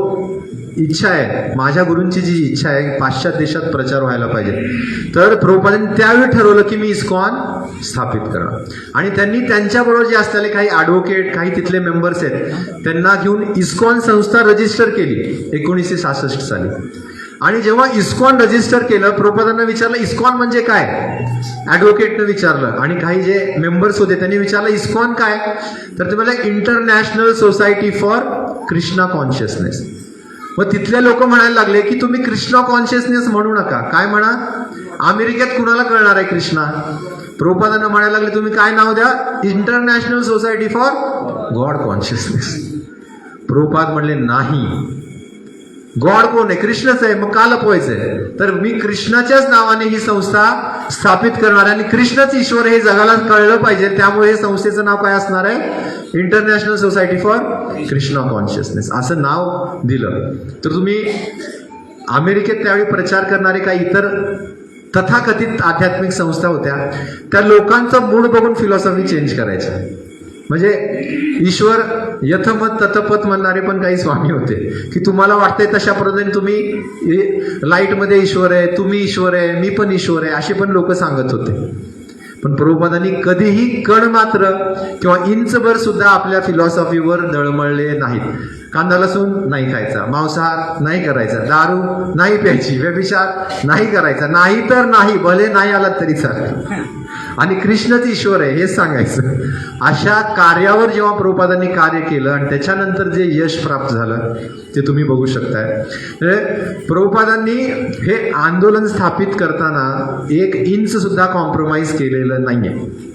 इच्छा आहे, माझ्या गुरूंची जी इच्छा आहे पाश्चात्य देशात प्रचार व्हायला पाहिजे, तर प्रभुपादांनी त्यावेळी ठरवलं की मी इस्कॉन स्थापित करणार. आणि त्यांनी त्यांच्याबरोबर जे असलेले काही ॲडव्होकेट, काही तिथले मेंबर्स आहेत त्यांना घेऊन इस्कॉन संस्था रजिस्टर केली 1966 साली. आणि जेव्हा इस्कॉन रजिस्टर केलं, प्रभुपादांना विचारलं इस्कॉन म्हणजे काय, ॲडव्होकेटनं विचारलं आणि काही जे मेंबर्स होते त्यांनी विचारलं इस्कॉन काय, तर ते म्हणाले international society for Krishna consciousness. मग तिथले लोक म्हणायला लागले की तुम्ही कृष्णा कॉन्शियसनेस म्हणू नका, काय म्हणा, अमेरिकेत कुणाला कळणार आहे कृष्णा. प्रभुपादांना म्हणायला लागले तुम्ही काय नाव द्या, international society for God consciousness. Prabhupada म्हणले नाही, गॉड कोण आहे, कृष्णच आहे, मग का लपवायचंय, तर मी कृष्णाच्याच नावाने ही संस्था स्थापित करणार आहे आणि कृष्णच ईश्वर हे जगाला कळलं पाहिजे, त्यामुळे हे संस्थेचं नाव काय असणार आहे, international society for Krishna consciousness असं नाव दिलं. तर तुम्ही अमेरिकेत त्यावेळी प्रचार करणारे काही इतर तथाकथित आध्यात्मिक संस्था होत्या, त्या लोकांचं मूड बघून फिलॉसॉफी चेंज करायच्या. म्हणजे ईश्वर यथमत तथपत म्हणणारे पण काही स्वामी होते, की तुम्हाला वाटतंय तशा पद्धतीने तुम्ही लाईटमध्ये ईश्वर आहे, तुम्ही ईश्वर आहे, मी पण ईश्वर आहे, असे पण लोक सांगत होते. पण प्रभुपादांनी कधीही कण मात्र किंवा इंचभर सुद्धा आपल्या फिलॉसॉफीवर दळमळले नाहीत. कांदा लसूण नाही खायचा, मांसाहार नाही करायचा, दारू नाही प्यायची, व्यभिचार नाही करायचा, नाही तर नाही, भले नाही आला तरी चालेल, आणि कृष्णच ईश्वर आहे हेच सांगायचं. अशा कार्यावर जेव्हा प्रभुपादांनी कार्य केलं आणि त्याच्यानंतर जे यश प्राप्त झालं ते तुम्ही बघू शकताय. प्रभुपादांनी हे आंदोलन स्थापित करताना 1 इंच सुद्धा कॉम्प्रोमाइज केलेलं नाहीये.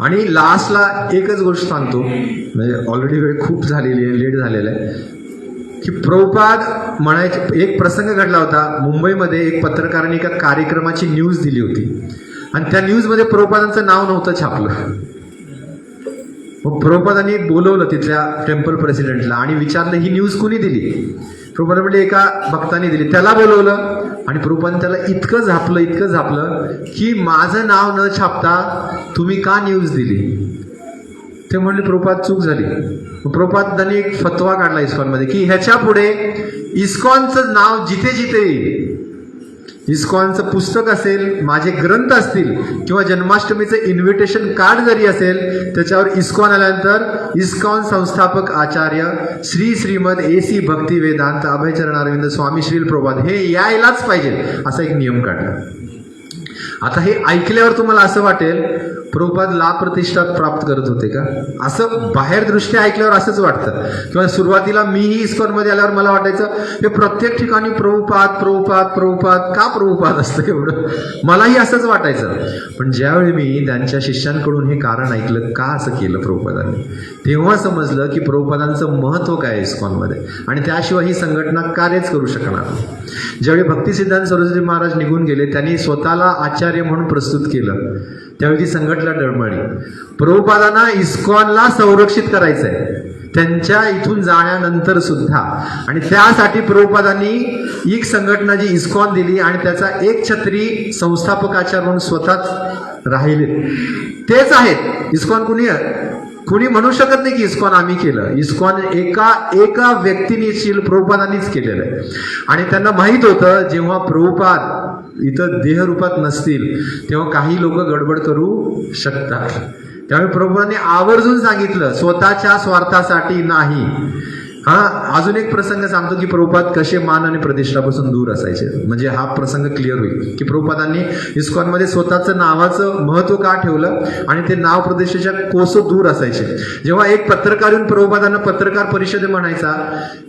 आणि लास्टला एकच गोष्ट सांगतो, म्हणजे ऑलरेडी वेळ खूप झालेली आहे, लेट झालेला आहे, की प्रभुपाद म्हणायचे. एक प्रसंग घडला होता मुंबईमध्ये. एक पत्रकाराने एका कार्यक्रमाची न्यूज दिली होती आणि त्या न्यूजमध्ये प्रभुपादांचं नाव नव्हतं छापलं. मग प्रभुपादांनी बोलवलं तिथल्या टेम्पल प्रेसिडेंटला आणि विचारलं ही न्यूज कुणी दिली. प्रभुपाद म्हणजे एका भक्ताने दिली. त्याला बोलवलं आणि प्रभुपादांनी त्याला इतकं झापलं की माझं नाव न छापता तुम्ही का न्यूज दिली. ते म्हणले प्रभुपाद चूक झाली. प्रभुपादांनी एक फतवा काढला इस्कॉनमध्ये की ह्याच्या पुढे इस्कॉनचं नाव जिथे जिथे येईल, इस्कॉनचं पुस्तक असेल, माझे ग्रंथ असतील किंवा जन्माष्टमीचं इन्व्हिटेशन कार्ड जरी असेल, त्याच्यावर इस्कॉन आल्यानंतर इस्कॉन संस्थापक आचार्य श्री श्रीमद AC भक्ती वेदांत अभयचरण अरविंद स्वामी श्रील प्रभुपाद हे यायलाच पाहिजे असा एक नियम काढला. आता हे ऐकल्यावर तुम्हाला असं वाटेल प्रभुपाद लाभ प्रतिष्ठा प्राप्त करत होते का, असं बाहेर दृष्ट्या ऐकल्यावर असंच वाटतं. किंवा सुरुवातीला मीही इस्कॉनमध्ये आल्यावर मला वाटायचं हे प्रत्येक ठिकाणी प्रभुपाद प्रभुपाद प्रभुपाद का प्रभुपाद असतं एवढं, मलाही असंच वाटायचं. पण ज्यावेळी मी त्यांच्या शिष्यांकडून हे कारण ऐकलं का असं केलं प्रभुपादांनी, तेव्हा समजलं की प्रभुपादांचं महत्त्व काय आहे इस्कॉनमध्ये आणि त्याशिवाय ही संघटना कार्यच करू शकणार नाही. ज्यावेळी भक्तिसिद्धांत सरस्वती महाराज निघून गेले, त्यांनी स्वतःला आचार्य म्हणून प्रस्तुत केलं, त्यावेळी ती संघटना डळमळली. प्रभुपादांना इस्कॉनला संरक्षित करायचंय त्यांच्या इथून जाण्यानंतर सुद्धा, आणि त्यासाठी प्रभुपादांनी एक संघटना जी इस्कॉन दिली आणि त्याचा एक छत्री संस्थापकाचार्य म्हणून स्वतःच राहिले. तेच आहेत इस्कॉन. कुणी म्हणू शकत नाही की इस्कॉन आम्ही केलं. इस्कॉन एका व्यक्तीने शील प्रभुपादांनीच केलेलं आहे. आणि त्यांना माहित होतं जेव्हा प्रभुपाद इथं देहरूपात नसतील तेव्हा काही लोक गडबड करू शकतात. त्यामुळे प्रभुपादांनी आवर्जून सांगितलं स्वतःच्या स्वार्थासाठी नाही. अजून एक प्रसंग सांगतो की प्रभुपाद कसे मान आणि प्रतिष्ठापासून दूर असायचे, म्हणजे हा प्रसंग क्लिअर होईल की प्रभुपादांनी इस्कॉनमध्ये स्वतःचं नावाचं महत्व का ठेवलं आणि ते नाव प्रतिष्ठेच्या कोसो दूर असायचे. जेव्हा एक पत्रकार येऊन प्रभुपादांना पत्रकार परिषदे म्हणायचा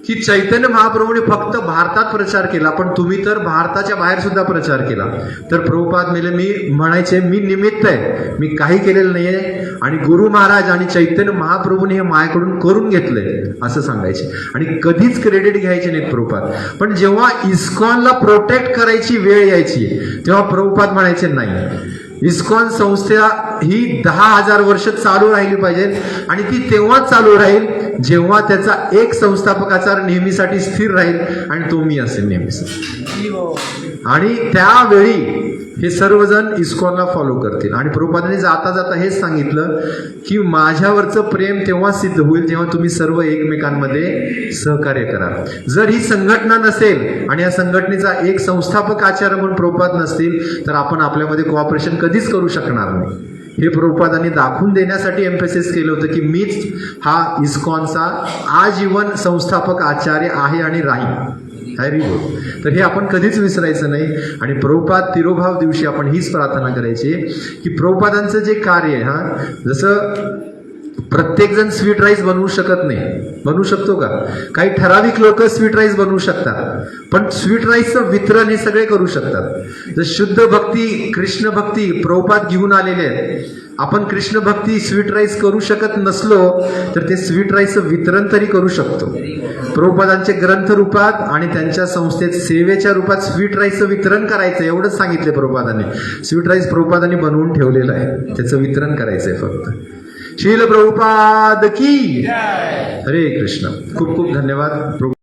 की चैतन्य महाप्रभूने फक्त भारतात प्रचार केला, पण तुम्ही तर भारताच्या बाहेर सुद्धा प्रचार केला, तर प्रभुपाद मी म्हणायचे मी निमित्त आहे, मी काही केलेलं नाहीये आणि गुरु महाराज आणि चैतन्य महाप्रभूने हे माझ्याकडून करून घेतलंय असं सांगायचे. आणि कधीच क्रेडिट घ्यायचे नाहीत प्रभुपाद. पण जेव्हा इस्कॉनला प्रोटेक्ट करायची वेळ यायची तेव्हा प्रभुपाद म्हणायचे नाही, इस्कॉन संस्था ही 10,000 वर्ष चालू राहिली पाहिजे आणि ती तेव्हाच चालू राहील जेव्हा त्याचा एक संस्थापकाचार नेहमीसाठी स्थिर राहील आणि तो मी असेल नेहमीसाठी. आणि त्यावेळी हे सर्वजण इस्कॉनला फॉलो करतील. आणि प्रभुपादांनी जाता जाता हेच सांगितलं की माझ्यावरचं प्रेम तेव्हा सिद्ध होईल जेव्हा तुम्ही सर्व एकमेकांमध्ये सहकार्य करा. जर ही संघटना नसेल आणि या संघटनेचा एक संस्थापक आचार्य म्हणून प्रभुपाद नसतील तर आपण आपल्यामध्ये कोऑपरेशन कधीच करू शकणार नाही. हे प्रभुपादांनी दाखवून देण्यासाठी एम्फेसिस केलं होतं की मीच हा इस्कॉनचा आजीवन संस्थापक आचार्य आहे आणि राहील. तर हे आपण कधीच विसरायचं नाही. आणि प्रभुपाद तिरोभाव दिवशी आपण हीच प्रार्थना करायची की प्रभुपादांचं जे कार्य आहे, जसं प्रत्येक जण स्वीट राईस बनवू शकत नाही, बनवू शकतो का, काही ठराविक लोक स्वीट राईस बनवू शकतात, पण स्वीट राईसचं वितरण हे सगळे करू शकतात. जर शुद्ध भक्ती कृष्ण भक्ती प्रभुपाद घेऊन आलेले आहेत. आपण कृष्ण भक्ती स्वीट राईस करू शकत नसलो तर ते स्वीट राईसचं वितरण तरी करू शकतो. प्रभुपादांचे ग्रंथ रूपात आणि त्यांच्या संस्थेत सेवेच्या रूपात स्वीट राईसचं वितरण करायचं एवढंच सांगितलं प्रभुपादांनी. स्वीट राईस प्रभुपादांनी बनवून ठेवलेलं आहे, त्याचं वितरण करायचंय फक्त. श्रील प्रभुपाद की हरे कृष्ण. खूप खूप धन्यवाद.